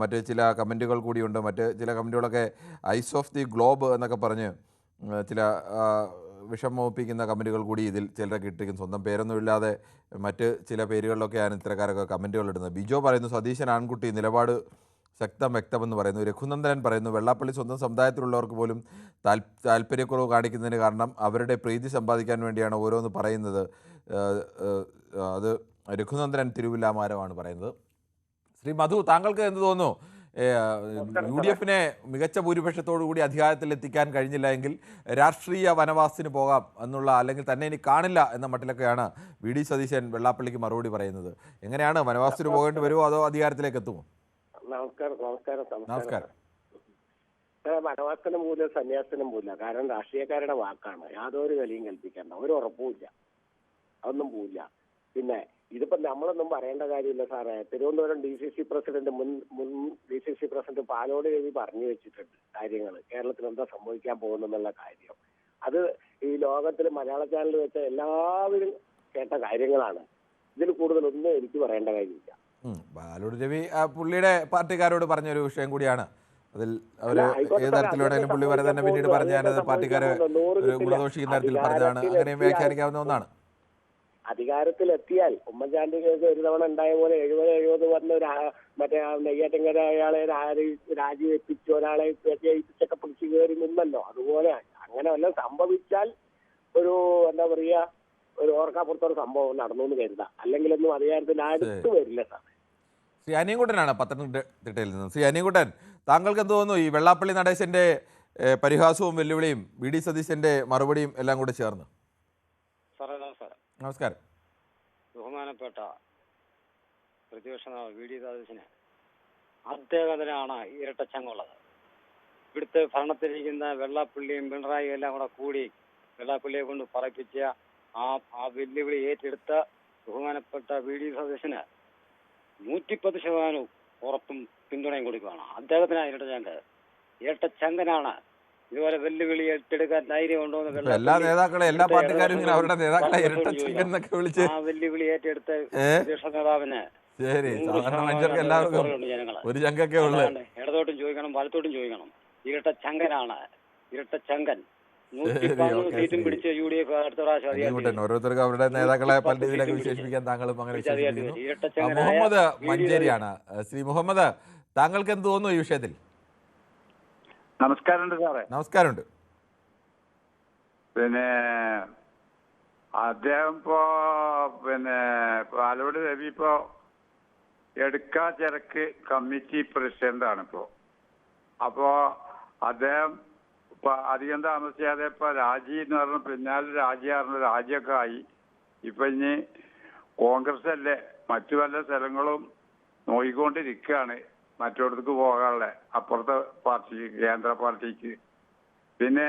മറ്റ് ചില കമൻറ്റുകൾ കൂടിയുണ്ട്. മറ്റ് ചില കമൻറ്റുകളൊക്കെ ഐസ് ഓഫ് ദി ഗ്ലോബ് എന്നൊക്കെ പറഞ്ഞ് ചില വിഷമോപ്പിക്കുന്ന കമൻറ്റുകൾ കൂടി ഇതിൽ ചിലരൊക്കെ ഇട്ടിരിക്കുന്നു. സ്വന്തം പേരൊന്നും ഇല്ലാതെ മറ്റ് ചില പേരുകളിലൊക്കെയാണ് ഇത്തരക്കാരൊക്കെ കമൻറ്റുകൾ ഇടുന്നത്. ബിജോ പറയുന്നു സതീശൻ ആൺകുട്ടി, നിലപാട് ശക്തം വ്യക്തമെന്ന് പറയുന്നു. രഘുനന്ദനൻ പറയുന്നു വെള്ളാപ്പള്ളി സ്വന്തം സമുദായത്തിലുള്ളവർക്ക് പോലും താല്പര്യക്കുറവ് കാണിക്കുന്നതിന് കാരണം അവരുടെ പ്രീതി സമ്പാദിക്കാൻ വേണ്ടിയാണ് ഓരോന്ന് പറയുന്നത്. അത് രഘുനന്ദനൻ തിരുവില്ലാമാരമാണ് പറയുന്നത്. ശ്രീ മധു, താങ്കൾക്ക് എന്ത് തോന്നുന്നു? UDFിനെ മികച്ച ഭൂരിപക്ഷത്തോടു കൂടി അധികാരത്തിൽ എത്തിക്കാൻ കഴിഞ്ഞില്ല എങ്കിൽ രാഷ്ട്രീയ വനവാസത്തിന് പോകാം എന്നുള്ള, അല്ലെങ്കിൽ തന്നെ ഇനി കാണില്ല എന്ന മട്ടിലൊക്കെയാണ് VD സതീശൻ വെള്ളാപ്പള്ളിക്ക് മറുപടി പറയുന്നത്. എങ്ങനെയാണ്, വനവാസത്തിന് പോകേണ്ടി വരുമോ അതോ അധികാരത്തിലേക്ക് എത്തുമോ? നമസ്കാരം. നമസ്കാരം. വനവാസത്തിനും പോലും സന്യാസത്തിനും പോലില്ല. കാരണം രാഷ്ട്രീയക്കാരുടെ വാക്കാണ്, യാതൊരു വിലയും കൽപ്പിക്കേണ്ട, ഒരു ഉറപ്പുമില്ല, അതൊന്നും പോവില്ല. പിന്നെ ഇതിപ്പോ നമ്മളൊന്നും പറയേണ്ട കാര്യമില്ല സാറേ. തിരുവനന്തപുരം DCC പ്രസിഡന്റ് മുൻ DCC പ്രസിഡന്റ് പാലോട് രവി പറഞ്ഞു വെച്ചിട്ടുണ്ട് കാര്യങ്ങൾ, കേരളത്തിൽ എന്താ സംഭവിക്കാൻ പോകുന്നുള്ള കാര്യം. അത് ഈ ലോകത്തിൽ മലയാള ചാനൽ വെച്ച എല്ലാവരും കേട്ട കാര്യങ്ങളാണ്. ഇതിൽ കൂടുതലൊന്നും എനിക്ക് പറയേണ്ട കാര്യമില്ല. പാലോട് രവി പുള്ളിയുടെ പാർട്ടിക്കാരോട് പറഞ്ഞൊരു വിഷയം കൂടിയാണ്. അതിൽ അവർ ഏത് തരത്തിലൂടെയും പുള്ളി വരെ തന്നെ പിന്നീട് പറഞ്ഞ ഞാനത് പാർട്ടിക്കാരെ ഒരു ഗുണദോഷിക്കുന്ന തരത്തിൽ പറഞ്ഞതാണ്. അങ്ങനെയും വ്യാഖ്യാനിക്കാവുന്ന ഒന്നാണ്. അധികാരത്തിലെത്തിയാൽ ഉമ്മൻചാണ്ടിക്ക് ഒരു തവണ ഉണ്ടായ പോലെ 70 വന്ന മറ്റേ നെയ്യാറ്റിൻകര അയാളെ രാജിവെപ്പിച്ച് ഒരാളെ ജയിപ്പിച്ചൊക്കെ പിടിച്ചു കയറി നിന്നല്ലോ. അതുപോലെ അങ്ങനെ വല്ലതും സംഭവിച്ചാൽ ഒരു എന്താ പറയാ, ഒരു ഓർക്കാപ്പുറത്തൊരു സംഭവം നടന്നു എന്ന് കരുതാം. അല്ലെങ്കിലൊന്നും അധികാരത്തിന് അടുത്ത് വരില്ല സാർ. ശ്രീ അനിയൻകുട്ടനാണ് പത്തനംതിട്ടയിൽ നിന്ന്. ശ്രീ അനിയൻകുട്ടൻ, താങ്കൾക്ക് എന്ത് തോന്നുന്നു ഈ വെള്ളാപ്പള്ളി നടേശന്റെ പരിഹാസവും വെല്ലുവിളിയും VD സതീശന്റെ മറുപടിയും എല്ലാം കൂടെ ചേർന്ന്? നമസ്കാരം. ബഹുമാനപ്പെട്ട പ്രതിപക്ഷ VD സതീശന് അദ്ദേഹത്തിനാണ് ഇരട്ടച്ചങ്ങുള്ളത്. ഇവിടുത്തെ ഭരണത്തിലിരിക്കുന്ന വെള്ളാപ്പള്ളിയും പിണറായിയും എല്ലാം കൂടി വെള്ളാപ്പള്ളിയെ കൊണ്ട് പറയിപ്പിച്ച ആ വെല്ലുവിളി ഏറ്റെടുത്ത ബഹുമാനപ്പെട്ട VD സതീശന് 110% ഉറപ്പും പിന്തുണയും കൊടുക്കുകയാണ്. അദ്ദേഹത്തിനാണ് ഇരട്ടച്ചങ്കനാണ്. ഇതുപോലെ വെല്ലുവിളി ഏറ്റെടുക്കാൻ ധൈര്യമുണ്ടോ എന്ന് എല്ലാ നേതാക്കളെ എല്ലാ പാർട്ടിക്കാരും ഇങ്ങനെ അവരുടെ നേതാക്കളെ ഇരട്ടച്ചങ്കൻ എന്നൊക്കെ വിളിച്ച് ആ വെല്ലുവിളി ഏറ്റെടുത്ത പ്രതിപക്ഷ നേതാവിന് ശരി, സാധാരണ മനുഷ്യർക്ക് എല്ലാവർക്കും ഒരു ചങ്കൊക്കെ ഉള്ളു. ഇടതോട്ടും ചോദിക്കണം വലത്തോട്ടും ചോദിക്കണം. ഇരട്ടച്ചങ്കനാണ്, ഇരട്ടച്ചങ്കൻ. സീറ്റും പിടിച്ച് UDF അടുത്ത പ്രാവശ്യം ഓരോരുത്തർക്കും അവരുടെ നേതാക്കളെ പല രീതിയിലൊക്കെ വിശേഷിപ്പിക്കാൻ താങ്കളും അങ്ങനെ വിശേഷിപ്പിക്കുന്നു. മുഹമ്മദ് മഞ്ചേരിയാണ്. ശ്രീ മുഹമ്മദ്, താങ്കൾക്ക് എന്ത് തോന്നുന്നു ഈ വിഷയത്തിൽ? നമസ്കാരമുണ്ട് സാറേ. നമസ്കാരമുണ്ട്. പിന്നെ അദ്ദേഹം പാലോട് രവി എടുക്കാ ചെരക്ക് കമ്മിറ്റി പ്രസിഡന്റാണ് അപ്പോ അദ്ദേഹം അധികം താമസിയാതെ രാജി എന്ന് പറഞ്ഞ പിന്നാലെ രാജിയൊക്കെ ആയി. ഇനി കോൺഗ്രസ് അല്ലേ മറ്റു പല സ്ഥലങ്ങളും നോക്കിക്കൊണ്ടിരിക്കുകയാണ് മറ്റോടത്തേക്ക് പോകാനുള്ള, അപ്പുറത്തെ പാർട്ടിക്ക്, കേന്ദ്ര പാർട്ടിക്ക്. പിന്നെ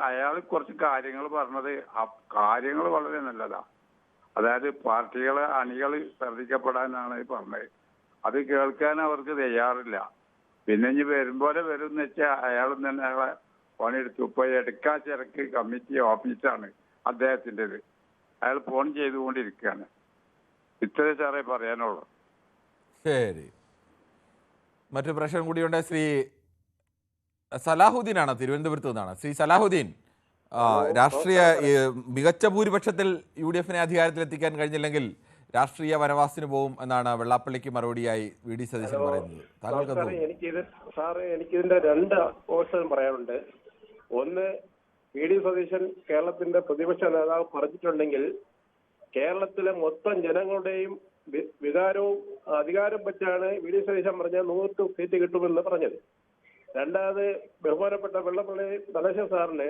അയാൾ കുറച്ച് കാര്യങ്ങൾ പറഞ്ഞത് കാര്യങ്ങൾ വളരെ നല്ലതാ. അതായത് അണികൾ ശ്രദ്ധിക്കപ്പെടാനാണ് പറഞ്ഞത്. അത് കേൾക്കാൻ അവർക്ക് തയ്യാറില്ല. പിന്നെ ഇനി വരും പോലെ വരും എന്ന് വെച്ചാൽ അയാളും തന്നെ അയാളെ പണിയെടുത്തു. എടുക്കാ ചെരക്ക് കമ്മിറ്റി ഓഫീസാണ് അദ്ദേഹത്തിൻ്റെത്. അയാൾ ഫോൺ ചെയ്തുകൊണ്ടിരിക്കുകയാണ്. ഇത്രയും സാറേ പറയാനുള്ളൂ. ശരി, മറ്റു പ്രശ്നം കൂടിയുണ്ട്. ശ്രീ സലാഹുദ്ദീനാണ്, തിരുവനന്തപുരത്ത് നിന്നാണ്. ശ്രീ സലാഹുദ്ദീൻ, രാഷ്ട്രീയ മികച്ച ഭൂരിപക്ഷത്തിൽ UDF അധികാരത്തിലെത്തിക്കാൻ കഴിഞ്ഞില്ലെങ്കിൽ രാഷ്ട്രീയ വനവാസത്തിന് പോകും എന്നാണ് വെള്ളാപ്പള്ളിക്ക് മറുപടിയായി VD സതീശൻ പറയുന്നത്. എനിക്കിതിന്റെ 2 പോർഷൻ പറയാനുണ്ട്. ഒന്ന്, VD സതീശൻ കേരളത്തിന്റെ പ്രതിപക്ഷ നേതാവ് പറഞ്ഞിട്ടുണ്ടെങ്കിൽ കേരളത്തിലെ മൊത്തം ജനങ്ങളുടെയും വികാരവും അധികാരം പറ്റാണ് VD സതീശൻ പറഞ്ഞ 100 സീറ്റ് കിട്ടുമെന്ന് പറഞ്ഞത്. രണ്ടാമത്, ബഹുമാനപ്പെട്ട വെള്ളാപ്പള്ളി നടേശൻ സാറിന്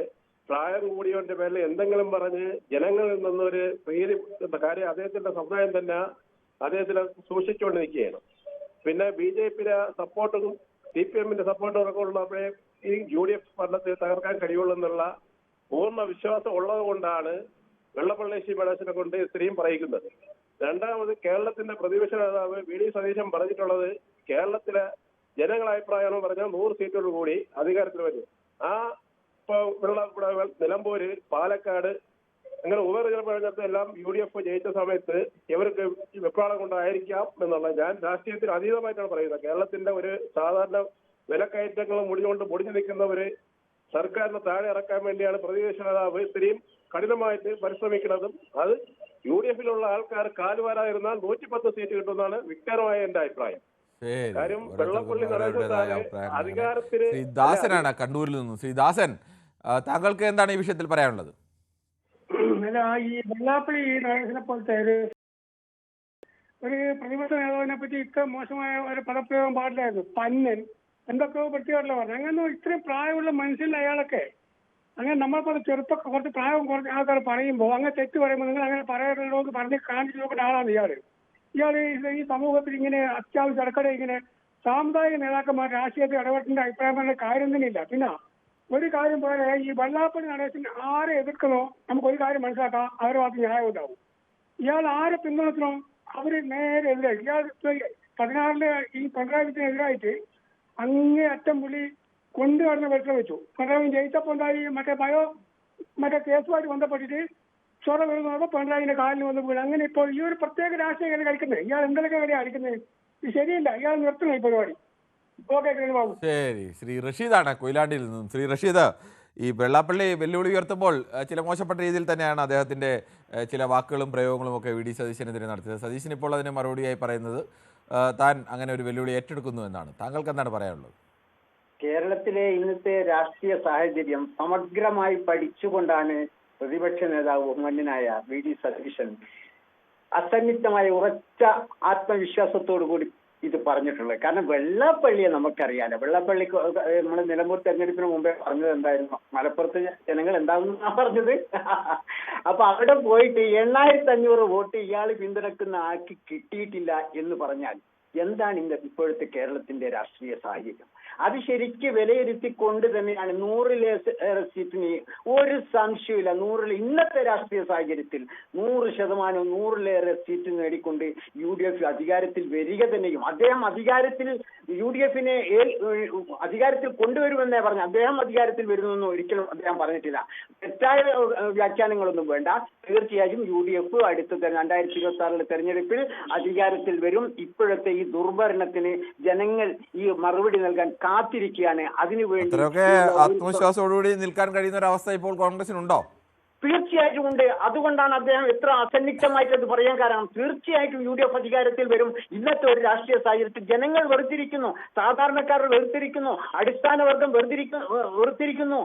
പ്രായം കൂടിയവന്റെ പേരിൽ എന്തെങ്കിലും പറഞ്ഞ് ജനങ്ങളിൽ നിന്നൊരു പ്രീതി കാര്യം അദ്ദേഹത്തിന്റെ സമുദായം തന്നെ അദ്ദേഹത്തിനെ സൂക്ഷിച്ചുകൊണ്ട് നിൽക്കുകയാണ്. പിന്നെ BJP-യുടെ സപ്പോർട്ടും CPM-ന്റെ സപ്പോർട്ടും ഒക്കെ ഉള്ളപ്പോഴേ ഈ UDF ഭരണത്തെ തകർക്കാൻ കഴിയുള്ളൂ എന്നുള്ള പൂർണ്ണ വിശ്വാസം ഉള്ളത് കൊണ്ടാണ് വെള്ളാപ്പള്ളി നടേശനെ കൊണ്ട് ഇത്രയും പറയിക്കുന്നത്. രണ്ടാമത്, കേരളത്തിന്റെ പ്രതിപക്ഷ നേതാവ് VD സതീശൻ പറഞ്ഞിട്ടുള്ളത് കേരളത്തിലെ ജനങ്ങളഭിപ്രായമാണ് പറഞ്ഞാൽ 100 സീറ്റോട് കൂടി അധികാരത്തിൽ വരും. നിലമ്പൂര്, പാലക്കാട് അങ്ങനെ ഉപതെരഞ്ഞെടുപ്പ് എല്ലാം UDF ജയിച്ച സമയത്ത് ഇവർക്ക് വെപ്രാളം കൊണ്ടായിരിക്കാം എന്നുള്ള, ഞാൻ രാഷ്ട്രീയത്തിന് അതീതമായിട്ടാണ് പറയുന്നത്. കേരളത്തിന്റെ ഒരു സാധാരണ വിലക്കയറ്റങ്ങളും മുടിഞ്ഞു നിൽക്കുന്നവര് സർക്കാരിനെ താഴെ ഇറക്കാൻ വേണ്ടിയാണ് പ്രതിപക്ഷ നേതാവ് ഇത്രയും കഠിനമായിട്ട് പരിശ്രമിക്കുന്നതും. അത് UDF-ലുള്ള ആൾക്കാർ കാലുവാരായിരുന്നാൽ 110 സീറ്റ് കിട്ടുമെന്നാണ് വ്യക്തമായ എന്റെ അഭിപ്രായം. കാര്യം വെള്ളാപ്പള്ളി അധികാരത്തിന്. ശ്രീ ദാസനാണ് കണ്ണൂരിൽ നിന്നും. ശ്രീ ദാസൻ, താങ്കൾക്ക് എന്താണ് ഈ വിഷയത്തിൽ പറയാനുള്ളത്? ഈ വെള്ളാപ്പള്ളി നടേശനെ പോലത്തെ ഒരു പ്രതിപക്ഷ നേതാവിനെ പറ്റി ഇത്ര മോശമായ ഒരു പദപ്രയോഗം പാടില്ലായിരുന്നു. പന്നൻ എന്തൊക്കെയോ പറ്റിയല്ലോ പറഞ്ഞു. അങ്ങനെ ഇത്രയും പ്രായമുള്ള മനുഷ്യൻ അയാളൊക്കെ അങ്ങനെ നമ്മളിപ്പോൾ കുറച്ച് പ്രായം കുറച്ച് ആൾക്കാർ പറയുമ്പോൾ അങ്ങനെ തെറ്റ് പറയുമ്പോൾ നിങ്ങൾ അങ്ങനെ പറയണല്ലോ എന്ന് പറഞ്ഞ് കാണിച്ചു നോക്കുന്ന ആളാണ് ഇയാള്. ഈ സമൂഹത്തിൽ ഇങ്ങനെ അത്യാവശ്യം ഇടക്കടെ ഇങ്ങനെ സാമുദായിക നേതാക്കന്മാർ രാഷ്ട്രീയത്തിൽ ഇടപെട്ടേണ്ട അഭിപ്രായം പറഞ്ഞ കാര്യം തന്നെ ഇല്ല. പിന്നെ ഒരു കാര്യം പോലെ ഈ വെള്ളാപ്പള്ളി നടേശൻ ആരെ എതിർക്കുന്നോ നമുക്കൊരു കാര്യം മനസ്സിലാക്കാം, അവരുടെ ഭാഗത്ത് ന്യായം ഉണ്ടാവും. ഇയാൾ ആരെ പിന്തുണച്ചനോ അവര് നേരെ എതിരായി. ഇയാൾ 16 ഈ പിണറായി വിജയനെതിരായിട്ട് അങ്ങേ അറ്റം പുള്ളി കൊണ്ടുവരുന്ന വെള്ളം വെച്ചു. പിണറായി ജയിച്ചപ്പോൾ എന്തായി, മറ്റേ കേസുമായിട്ട് ബന്ധപ്പെട്ടിട്ട് ചൊറ വീഴുന്നപ്പോൾ പിണറായിന്റെ കാലിന് വന്ന് വീണ്. അങ്ങനെ ഇപ്പോൾ ഈ ഒരു പ്രത്യേക രാഷ്ട്രീയം കളിക്കുന്നത് ഇയാൾ എന്തൊക്കെ വരെയാണ് കളിക്കുന്നത്? ഇത് ശരിയല്ല. ഇയാൾ നിർത്തണം ഈ പരിപാടി. ഓക്കെ ബാബു. ശരി. ശ്രീ റഷീദാണ് കൊയിലാണ്ടിയിൽ നിന്നും. ശ്രീ റഷീദ്, ഈ വെള്ളാപ്പള്ളി വെല്ലുവിളി ഉയർത്തുമ്പോൾ ചില മോശപ്പെട്ട രീതിയിൽ തന്നെയാണ് അദ്ദേഹത്തിൻ്റെ ചില വാക്കുകളും പ്രയോഗങ്ങളും ഒക്കെ വി ഡി സതീശനെതിരെ നടത്തിയത്. സതീശൻ ഇപ്പോൾ അതിന് മറുപടിയായി പറയുന്നത് താൻ അങ്ങനെ ഒരു വെല്ലുവിളി ഏറ്റെടുക്കുന്നു എന്നാണ്. താങ്കൾക്ക് എന്താണ് പറയാനുള്ളത്? കേരളത്തിലെ ഇന്നത്തെ രാഷ്ട്രീയ സാഹചര്യം സമഗ്രമായി പഠിച്ചുകൊണ്ടാണ് പ്രതിപക്ഷ നേതാവ് ബഹുമാന്യനായ വി ഡി സതീശൻ അസന്നിഗ്ധമായ ഉറച്ച ആത്മവിശ്വാസത്തോടു കൂടി ഇത് പറഞ്ഞിട്ടുള്ളത്. കാരണം വെള്ളാപ്പള്ളിയെ നമുക്കറിയാലോ. വെള്ളാപ്പള്ളിക്ക് നമ്മൾ നിലമ്പൂർ തെരഞ്ഞെടുപ്പിന് മുമ്പേ പറഞ്ഞത് എന്തായിരുന്നു? മലപ്പുറത്ത് ജനങ്ങൾ എന്താണെന്നാണ് പറഞ്ഞത്. അപ്പൊ അവിടെ പോയിട്ട് 8500 വോട്ട് ഇയാൾ പിന്തുണക്കുന്ന ആൾക്ക് കിട്ടിയിട്ടില്ല എന്ന് പറഞ്ഞാൽ എന്താണ് ഇപ്പോഴത്തെ കേരളത്തിന്റെ രാഷ്ട്രീയ സാഹചര്യം? അത് ശരിക്ക് വിലയിരുത്തിക്കൊണ്ട് തന്നെയാണ് 100 സീറ്റിന് ഒരു സംശയമില്ല. 100 ഇന്നത്തെ രാഷ്ട്രീയ സാഹചര്യത്തിൽ 100% 100 സീറ്റ് നേടിക്കൊണ്ട് UDF അധികാരത്തിൽ വരിക തന്നെയും. അദ്ദേഹം അധികാരത്തിൽ UDF അധികാരത്തിൽ കൊണ്ടുവരുമെന്നേ പറഞ്ഞു. അദ്ദേഹം അധികാരത്തിൽ വരുമെന്നും ഒരിക്കലും അദ്ദേഹം പറഞ്ഞിട്ടില്ല. തെറ്റായ വ്യാഖ്യാനങ്ങളൊന്നും വേണ്ട. തീർച്ചയായും UDF അടുത്ത 2026 തെരഞ്ഞെടുപ്പിൽ അധികാരത്തിൽ വരും. ഇപ്പോഴത്തെ ഈ ദുർഭരണത്തിന് ജനങ്ങൾ ഈ മറുപടി നൽകാൻ കാത്തിരിക്കുകയാണ്. അതിനുവേണ്ടി ആത്മവിശ്വാസത്തോടുകൂടി നിൽക്കാൻ കഴിയുന്ന ഒരു അവസ്ഥ ഇപ്പോൾ കോൺഗ്രസിനുണ്ടോ? തീർച്ചയായിട്ടും ഉണ്ട്. അതുകൊണ്ടാണ് അദ്ദേഹം എത്ര അസന്നിഗ്ധമായിട്ട് അത് പറയാൻ കാരണം. തീർച്ചയായിട്ടും UDF അധികാരത്തിൽ വരും. ഇന്നത്തെ ഒരു രാഷ്ട്രീയ സാഹചര്യത്തിൽ ജനങ്ങൾ വെറുതിരിക്കുന്നു, സാധാരണക്കാർ വെറുതിരിക്കുന്നു, അടിസ്ഥാന വർഗം വെറുതിരിക്കുന്നു.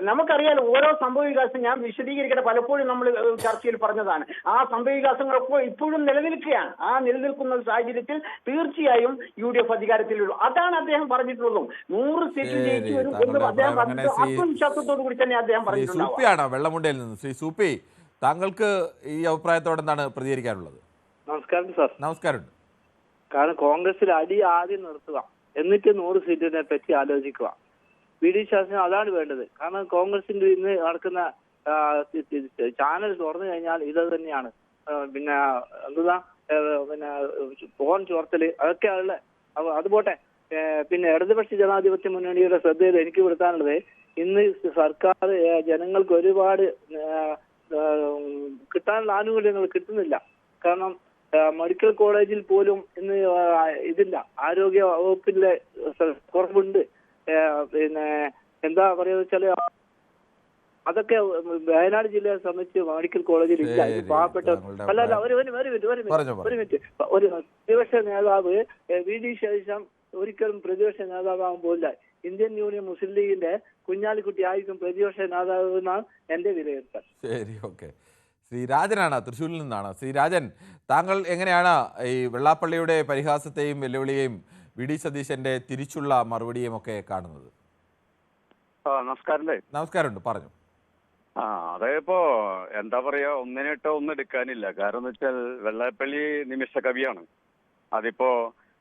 നമുക്കറിയാലോ ഓരോ സംഭവ വികാസം ഞാൻ വിശദീകരിക്കട്ടെ, പലപ്പോഴും നമ്മൾ ചർച്ചയിൽ പറഞ്ഞതാണ്. ആ സംഭവ വികാസങ്ങളൊക്കെ ഇപ്പോഴും നിലനിൽക്കുകയാണ്. ആ നിലനിൽക്കുന്ന സാഹചര്യത്തിൽ തീർച്ചയായും UDF അധികാരത്തിൽ വരും. അതാണ് അദ്ദേഹം പറഞ്ഞിട്ടുള്ളതും. 100 സീറ്റ് ജയിച്ചു വരും എന്ന് അദ്ദേഹം പറഞ്ഞിട്ട് ആത്മവിശ്വാസത്തോടു കൂടി തന്നെ അദ്ദേഹം പറഞ്ഞിട്ടുണ്ടാവും. വെള്ളമുണ്ടയിൽ നിന്ന് ശ്രീ സൂപ്പി, താങ്കൾക്ക് ഈ അഭിപ്രായത്തോടെ എന്താണ് പ്രതികരിക്കാനുള്ളത്? നമസ്കാരം സാർ. നമസ്കാരം. കാരണം കോൺഗ്രസിൽ അടി ആദ്യം നിർത്തുക, എന്നിട്ട് 100 സീറ്റിനെ പറ്റി ആലോചിക്കുക. വി ഡി സതീശന് അതാണ് വേണ്ടത്. കാരണം കോൺഗ്രസിന്റെ ഇന്ന് നടക്കുന്ന ചാനൽ തുറന്നു കഴിഞ്ഞാൽ ഇത് തന്നെയാണ്. പിന്നെ എന്താ ഫോൺ ചോർത്തല് അതൊക്കെയാണല്ലേ. അത് പോട്ടെ. പിന്നെ ഇടതുപക്ഷ ജനാധിപത്യ മുന്നണിയുടെ ശ്രദ്ധയിൽ എനിക്ക് പെടുത്താനുള്ളത്, ഇന്ന് സർക്കാർ ജനങ്ങൾക്ക് ഒരുപാട് കിട്ടാനുള്ള ആനുകൂല്യങ്ങൾ കിട്ടുന്നില്ല. കാരണം മെഡിക്കൽ കോളേജിൽ പോലും ഇന്ന് ഇതില്ല, ആരോഗ്യ വകുപ്പിന്റെ കുറവുണ്ട്. പിന്നെ എന്താ പറയുക വെച്ചാല് അതൊക്കെ വയനാട് ജില്ലയെ സംബന്ധിച്ച് മെഡിക്കൽ കോളേജിൽ ഇല്ല. പാവപ്പെട്ട അല്ല ഒരു മിനിറ്റ് ഒരു പ്രതിപക്ഷ നേതാവ് വി ഡി സതീശൻ ഒരിക്കലും പ്രതിപക്ഷ നേതാവാകാൻ പോകില്ല. ഇന്ത്യൻ യൂണിയൻ മുസ്ലിം ലീഗിന്റെ കുഞ്ഞാലിക്കുട്ടി ആയിരിക്കും പ്രതിപക്ഷ നേതാവ് എന്നാണ് എന്റെ വിലയിരുത്തൽ. ശരി, ഓക്കെ. ശ്രീരാജനാണ് തൃശ്ശൂരിൽ നിന്നാണ്. ശ്രീരാജൻ, താങ്കൾ എങ്ങനെയാണ് ഈ വെള്ളാപ്പള്ളിയുടെ പരിഹാസത്തെയും വെല്ലുവിളിയെയും വി ഡി സതീശന്റെ തിരിച്ചുള്ള മറുപടിയും ഒക്കെ കാണുന്നത്? നമസ്കാരം. നമസ്കാരമുണ്ട്, പറഞ്ഞു. അതിപ്പോ എന്താ പറയാ, ഒന്നിനിട്ടോ ഒന്നും എടുക്കാനില്ല. കാരണം എന്ന് വെച്ചാൽ വെള്ളാപ്പള്ളി നിമിഷ കവിയാണ്. അതിപ്പോ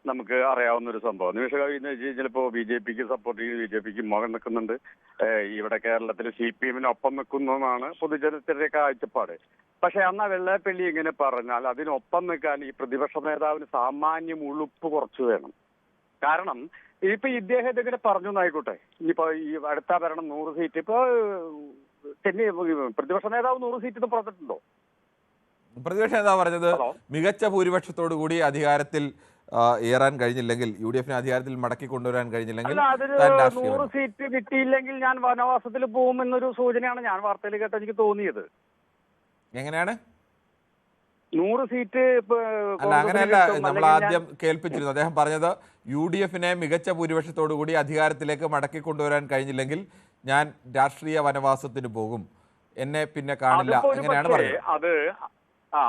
നമുക്ക് അറിയാവുന്ന ഒരു സംഭവം. നിമിഷ കവി എന്ന് വെച്ച് കഴിഞ്ഞാൽ ഇപ്പോ BJPക്ക് സപ്പോർട്ട് ചെയ്ത് BJPക്ക് മുഖം നിൽക്കുന്നുണ്ട്. ഇവിടെ കേരളത്തിൽ CPM-നൊപ്പം നിൽക്കുന്നതാണ് പൊതുജനത്തിന്റെ കാഴ്ചപ്പാട്. പക്ഷെ എന്നാ വെള്ളാപ്പള്ളി ഇങ്ങനെ പറഞ്ഞാൽ അതിനൊപ്പം നിൽക്കാൻ ഈ പ്രതിപക്ഷ നേതാവിന് സാമാന്യം ഉളുപ്പ് കുറച്ചു വേണം. കാരണം ഇപ്പൊ ഇദ്ദേഹം ഇങ്ങനെ പറഞ്ഞു എന്നായിക്കോട്ടെ, ഇനിയിപ്പോ ഈ അടുത്ത ഭരണം 100 സീറ്റ് ഇപ്പൊ പ്രതിപക്ഷ നേതാവ് 100 സീറ്റ് പറഞ്ഞിട്ടുണ്ടോ? പ്രതിപക്ഷ നേതാവ് പറഞ്ഞത് മികച്ച ഭൂരിപക്ഷത്തോടു കൂടി അധികാരത്തിൽ ഏറാൻ കഴിഞ്ഞില്ലെങ്കിൽ, UDF-നെ അധികാരത്തിൽ മടക്കി കൊണ്ടുവരാൻ കഴിഞ്ഞില്ലെങ്കിൽ 100 സീറ്റ് കിട്ടിയില്ലെങ്കിൽ ഞാൻ വനവാസത്തിൽ പോകുമെന്നൊരു സൂചനയാണ് ഞാൻ വാർത്തയിൽ കേട്ട് എനിക്ക് തോന്നിയത്. എങ്ങനെയാണ്? 100 സീറ്റ് അല്ല, അങ്ങനെയല്ല. നമ്മൾ ആദ്യം കേൾപ്പിച്ചിരുന്നു. അദ്ദേഹം പറഞ്ഞത് UDF-നെ മികച്ച ഭൂരിപക്ഷത്തോടു കൂടി അധികാരത്തിലേക്ക് മടക്കി കൊണ്ടുവരാൻ കഴിഞ്ഞില്ലെങ്കിൽ ഞാൻ രാഷ്ട്രീയ വനവാസത്തിന് പോകും, എന്നെ പിന്നെ കാണില്ല, എങ്ങനെയാണ് പറഞ്ഞത്.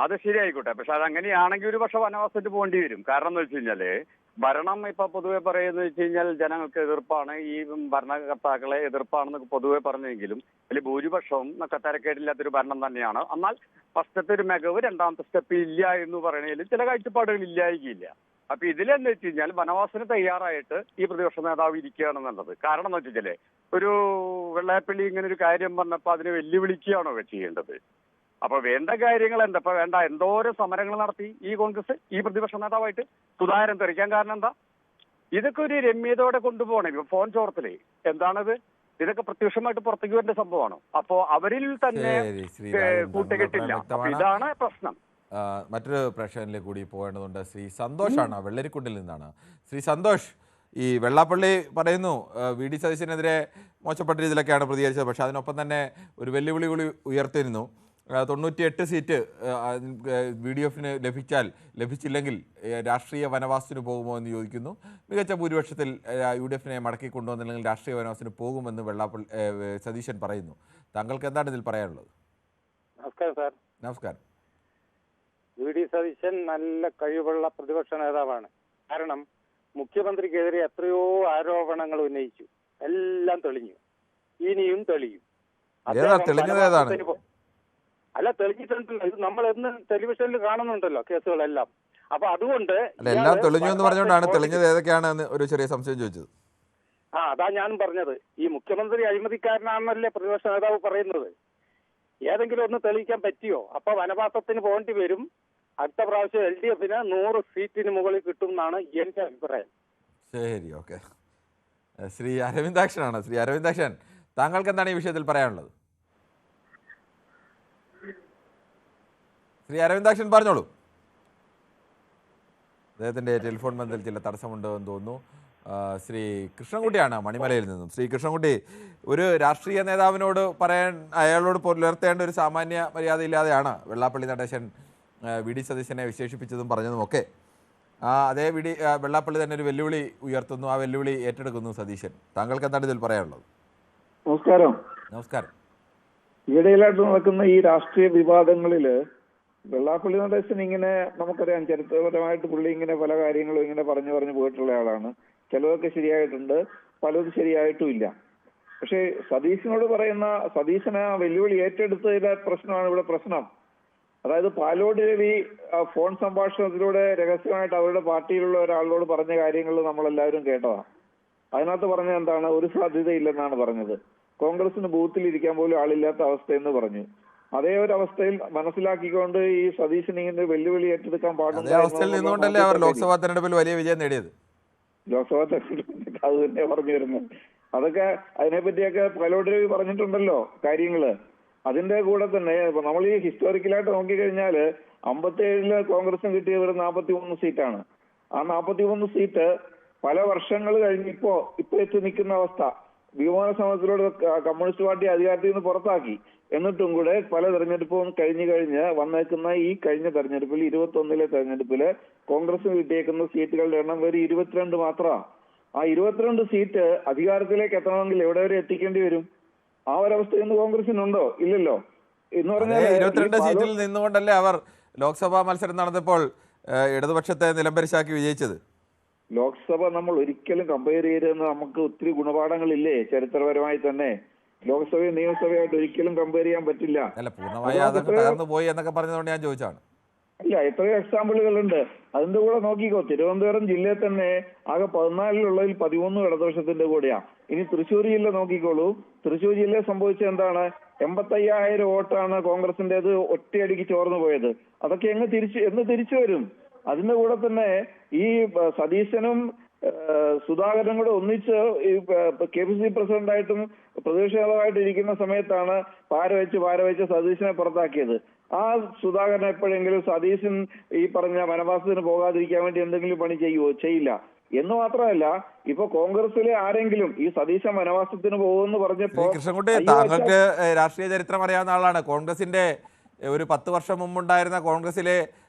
അത് ശരിയായിക്കോട്ടെ. പക്ഷെ അതങ്ങനെയാണെങ്കിൽ ഒരു പക്ഷെ വനവാസത്തിന് പോകേണ്ടി വരും. കാരണം എന്ന് വെച്ച് കഴിഞ്ഞാല് ഭരണം ഇപ്പൊ പൊതുവെ പറയുന്നത് വെച്ച് കഴിഞ്ഞാൽ ജനങ്ങൾക്ക് എതിർപ്പാണ്, ഈ ഭരണകർത്താക്കളെ എതിർപ്പാണെന്നൊക്കെ പൊതുവെ പറഞ്ഞെങ്കിലും അതിൽ ഭൂരിപക്ഷവും തരക്കേടില്ലാത്തൊരു ഭരണം തന്നെയാണ്. എന്നാൽ ഫസ്റ്റത്തെ ഒരു മികവ് രണ്ടാമത്തെ സ്റ്റെപ്പ് ഇല്ല എന്ന് പറയുന്നതിൽ ചില കാഴ്ചപ്പാടുകൾ ഇല്ലായിരിക്കില്ല. അപ്പൊ ഇതിലെന്ന് വെച്ച് കഴിഞ്ഞാൽ വനവാസത്തിന് തയ്യാറായിട്ട് ഈ പ്രതിപക്ഷ നേതാവ് ഇരിക്കുകയാണെന്നുള്ളത്. കാരണം എന്ന് വെച്ചാല് ഒരു വെള്ളാപ്പള്ളി ഇങ്ങനെ ഒരു കാര്യം പറഞ്ഞപ്പോൾ അതിനെ വെല്ലുവിളിക്കുകയാണോ ചെയ്യേണ്ടത്? അപ്പൊ വേണ്ട കാര്യങ്ങൾ എന്താ ഇപ്പൊ വേണ്ട? എന്തോരം സമരങ്ങൾ നടത്തി ഈ കോൺഗ്രസ് ഈ പ്രതിപക്ഷ നേതാവായിട്ട് സുധാകരൻ തെറിക്കാൻ കാരണം എന്താ? ഇതൊക്കെ ഒരു രമ്യതയോടെ കൊണ്ടുപോകണം. ഇപ്പൊ ഫോൺ ചോർത്തലേ എന്താണത്? ഇതൊക്കെ പ്രത്യക്ഷമായിട്ട് പുറത്തേക്ക് വരേണ്ട സംഭവമാണ്. അപ്പോ അവരിൽ തന്നെ കൂട്ടുകെട്ടില്ല. അപ്പൊ ഇതാണ് പ്രശ്നം. മറ്റൊരു പ്രേക്ഷകനിലേക്ക് കൂടി പോകേണ്ടതുണ്ട്. ശ്രീ സന്തോഷാണ്, വെള്ളരിക്കുണ്ടിൽ നിന്നാണ്. ശ്രീ സന്തോഷ്, ഈ വെള്ളാപ്പള്ളി പറയുന്നു വി ഡി സതീശനെതിരെ മോശപ്പെട്ട രീതിയിലൊക്കെയാണ് പ്രതികരിച്ചത്. പക്ഷേ അതിനൊപ്പം തന്നെ ഒരു വെല്ലുവിളി കൂടി ഉയർത്തിയിരുന്നു. 98 സീറ്റ് VDF ലഭിച്ചില്ലെങ്കിൽ രാഷ്ട്രീയ വനവാസത്തിന് പോകുമോ എന്ന് ചോദിക്കുന്നു. മികച്ച ഭൂരിപക്ഷത്തിൽ UDF മടക്കി കൊണ്ടുവന്നില്ലെങ്കിൽ രാഷ്ട്രീയ വനവാസത്തിന് പോകുമെന്ന് സതീശൻ പറയുന്നു. താങ്കൾക്ക് എന്താണ് ഇതിൽ പറയാനുള്ളത്? നമസ്കാരം സാർ. നമസ്കാരം. VD സതീശൻ നല്ല കഴിവുള്ള പ്രതിപക്ഷ നേതാവാണ്. കാരണം മുഖ്യമന്ത്രിക്കെതിരെ എത്രയോ ആരോപണങ്ങൾ ഉന്നയിച്ചു, എല്ലാം തെളിഞ്ഞു, ഇനിയും തെളിയും. അല്ല, തെളിഞ്ഞിട്ടുണ്ടല്ലോ. ഇത് നമ്മൾ എന്ന് ടെലിവിഷനിൽ കാണുന്നുണ്ടല്ലോ കേസുകളെല്ലാം. അപ്പൊ അതുകൊണ്ട് എല്ലാം തെളിഞ്ഞു എന്ന് പറഞ്ഞുകൊണ്ടാണ് തെളിഞ്ഞത് ഏതൊക്കെയാണെന്ന് ഒരു ചെറിയ സംശയം ചോദിച്ചത്. അതാ ഞാനും പറഞ്ഞത്. ഈ മുഖ്യമന്ത്രി അഴിമതിക്കാരനാണെന്നല്ലേ പ്രതിപക്ഷ നേതാവ് പറയുന്നത്. ഏതെങ്കിലും ഒന്ന് തെളിയിക്കാൻ പറ്റിയോ? അപ്പൊ വനവാസത്തിന് പോകേണ്ടി വരും. അടുത്ത പ്രാവശ്യം LDF 100 സീറ്റിന് മുകളിൽ കിട്ടും എന്നാണ് എന്റെ അഭിപ്രായം. ശരി, ഓക്കെ. ശ്രീ അരവിന്ദാക്ഷനാണ്. ശ്രീ അരവിന്ദാക്ഷൻ, താങ്കൾക്ക് എന്താണ് ഈ വിഷയത്തിൽ പറയാനുള്ളത്? ശ്രീ അരവിന്ദാക്ഷൻ പറഞ്ഞോളൂ. അദ്ദേഹത്തിൻ്റെ ടെലിഫോൺ ബന്ധത്തിൽ ചില തടസ്സമുണ്ടോ എന്ന് തോന്നുന്നു. ശ്രീ കൃഷ്ണൻകുട്ടിയാണ് മണിമലയിൽ നിന്നും. ശ്രീ കൃഷ്ണൻകുട്ടി, ഒരു രാഷ്ട്രീയ നേതാവിനോട് അയാളോട് പുലർത്തേണ്ട ഒരു സാമാന്യ മര്യാദയില്ലാതെയാണ് വെള്ളാപ്പള്ളി നടേശൻ VD സതീശനെ വിശേഷിപ്പിച്ചതും പറഞ്ഞതുമൊക്കെ. അതേ വെള്ളാപ്പള്ളി തന്നെ ഒരു വെല്ലുവിളി ഉയർത്തുന്നു. ആ വെല്ലുവിളി ഏറ്റെടുക്കുന്നു സതീശൻ. താങ്കൾക്ക് എന്താണ് ഇതിൽ പറയാനുള്ളത്? നമസ്കാരം. നമസ്കാരം. ഈയിടെയിലായിട്ട് നടക്കുന്ന ഈ രാഷ്ട്രീയ വിവാദങ്ങളില് വെള്ളാപ്പള്ളി നടേശൻ ഇങ്ങനെ, നമുക്കറിയാം ചരിത്രപരമായിട്ട് പുള്ളി ഇങ്ങനെ പല കാര്യങ്ങളും ഇങ്ങനെ പറഞ്ഞു പോയിട്ടുള്ള ആളാണ്. ചിലതൊക്കെ ശരിയായിട്ടുണ്ട്, പലതും ശരിയായിട്ടും ഇല്ല. പക്ഷേ സതീശനോട് പറയുന്ന, സതീശന് ആ വെല്ലുവിളി ഏറ്റെടുത്തതിലെ പ്രശ്നമാണ് ഇവിടെ പ്രശ്നം. അതായത് പാലോട് രവി ഫോൺ സംഭാഷണത്തിലൂടെ രഹസ്യമായിട്ട് അവരുടെ പാർട്ടിയിലുള്ള ഒരാളോട് പറഞ്ഞ കാര്യങ്ങൾ നമ്മളെല്ലാവരും കേട്ടതാണ്. അതിനകത്ത് പറഞ്ഞത് എന്താണ്? ഒരു സാധ്യതയില്ലെന്നാണ് പറഞ്ഞത്. കോൺഗ്രസിന് ബൂത്തിൽ ഇരിക്കാൻ പോലും ആളില്ലാത്ത അവസ്ഥയെന്ന് പറഞ്ഞു. അതേ ഒരു അവസ്ഥയിൽ മനസ്സിലാക്കിക്കൊണ്ട് ഈ സതീശൻ ഇങ്ങനെ വെല്ലുവിളി ഏറ്റെടുക്കാൻ പാടില്ല. ലോക്സഭാ തെരഞ്ഞെടുപ്പിൽ വലിയ വിജയം നേടിയത്. ലോക്സഭാ തെരഞ്ഞെടുപ്പിൽ അത് തന്നെ പറഞ്ഞു വരുന്നത്. അതൊക്കെ അതിനെപ്പറ്റിയൊക്കെ പാലോട് രവി പറഞ്ഞിട്ടുണ്ടല്ലോ കാര്യങ്ങള്. അതിന്റെ കൂടെ തന്നെ നമ്മൾ ഈ ഹിസ്റ്റോറിക്കലായിട്ട് നോക്കിക്കഴിഞ്ഞാല് 57 കോൺഗ്രസിന് കിട്ടിയത് വെറും 43 സീറ്റാണ്. ആ 43 സീറ്റ് പല വർഷങ്ങൾ കഴിഞ്ഞ് ഇപ്പൊ എത്തി നിൽക്കുന്ന അവസ്ഥ. വിമോചന സമരത്തിലൂടെ കമ്മ്യൂണിസ്റ്റ് പാർട്ടി അധികാരത്തിൽ നിന്ന് പുറത്താക്കി. എന്നിട്ടും കൂടെ പല തെരഞ്ഞെടുപ്പും കഴിഞ്ഞ് വന്നേക്കുന്ന ഈ കഴിഞ്ഞ തെരഞ്ഞെടുപ്പിൽ 21 തെരഞ്ഞെടുപ്പില് കോൺഗ്രസിന് കിട്ടിയേക്കുന്ന സീറ്റുകളുടെ എണ്ണം വെറും 22 മാത്രമാണ്. ആ 22 സീറ്റ് അധികാരത്തിലേക്ക് എത്തണമെങ്കിൽ എവിടെ വരെ എത്തിക്കേണ്ടി വരും? ആ ഒരവസ്ഥ ഇന്ന് കോൺഗ്രസിനുണ്ടോ? ഇല്ലല്ലോ. എന്ന് പറഞ്ഞാൽ 22 സീറ്റിൽ നിന്നുകൊണ്ടല്ലേ അവർ ലോക്സഭാ മത്സരം നടന്നപ്പോൾ ഇടതുപക്ഷത്തെ നിലംപരിശാക്കി വിജയിച്ചത്. ലോക്സഭ നമ്മൾ ഒരിക്കലും കമ്പയർ ചെയ്തെന്ന് നമുക്ക് ഒത്തിരി ഗുണപാഠങ്ങളില്ലേ ചരിത്രപരമായി തന്നെ. ലോക്സഭയും നിയമസഭയായിട്ട് ഒരിക്കലും കമ്പയർ ചെയ്യാൻ പറ്റില്ല. തകർന്നു പോയി എന്നൊക്കെ പറഞ്ഞതുകൊണ്ട് ഞാൻ ചോദിച്ചാണ്. അല്ല, എത്രയോ എക്സാമ്പിളുകളുണ്ട്. അതിന്റെ കൂടെ നോക്കിക്കോ, തിരുവനന്തപുരം ജില്ലയിൽ തന്നെ ആകെ 14 13 ഇടതുപക്ഷത്തിന്റെ കൂടെയാ. ഇനി തൃശ്ശൂർ ജില്ല നോക്കിക്കോളൂ. തൃശ്ശൂർ ജില്ലയിൽ സംഭവിച്ചത് എന്താണ്? 85,000 വോട്ടാണ് കോൺഗ്രസിന്റേത് ഒറ്റയടിക്ക് ചോർന്നു പോയത്. അതൊക്കെ എന്ന് തിരിച്ചു വരും. അതിന്റെ കൂടെ തന്നെ ഈ സതീശനും സുധാകരനും കൂടെ ഒന്നിച്ച് ഈ KPCC പ്രസിഡന്റായിട്ടും പ്രതിപക്ഷ നേതാവായിട്ട് ഇരിക്കുന്ന സമയത്താണ് പാര വെച്ച് സതീശനെ പുറത്താക്കിയത്. ആ സുധാകരൻ എപ്പോഴെങ്കിലും സതീശൻ ഈ പറഞ്ഞ വനവാസത്തിന് പോകാതിരിക്കാൻ വേണ്ടി എന്തെങ്കിലും പണി ചെയ്യില്ല. എന്ന് മാത്രമല്ല, ഇപ്പൊ കോൺഗ്രസിലെ ആരെങ്കിലും ഈ സതീശൻ വനവാസത്തിന് പോകുമെന്ന് പറഞ്ഞപ്പോ, കൃഷ്ണൻകുട്ടി, താങ്കൾക്ക് രാഷ്ട്രീയ ചരിത്രം അറിയാവുന്ന ആളാണ്. കോൺഗ്രസിന്റെ ഒരു 10 വർഷം മുമ്പുണ്ടായിരുന്ന കോൺഗ്രസിലെ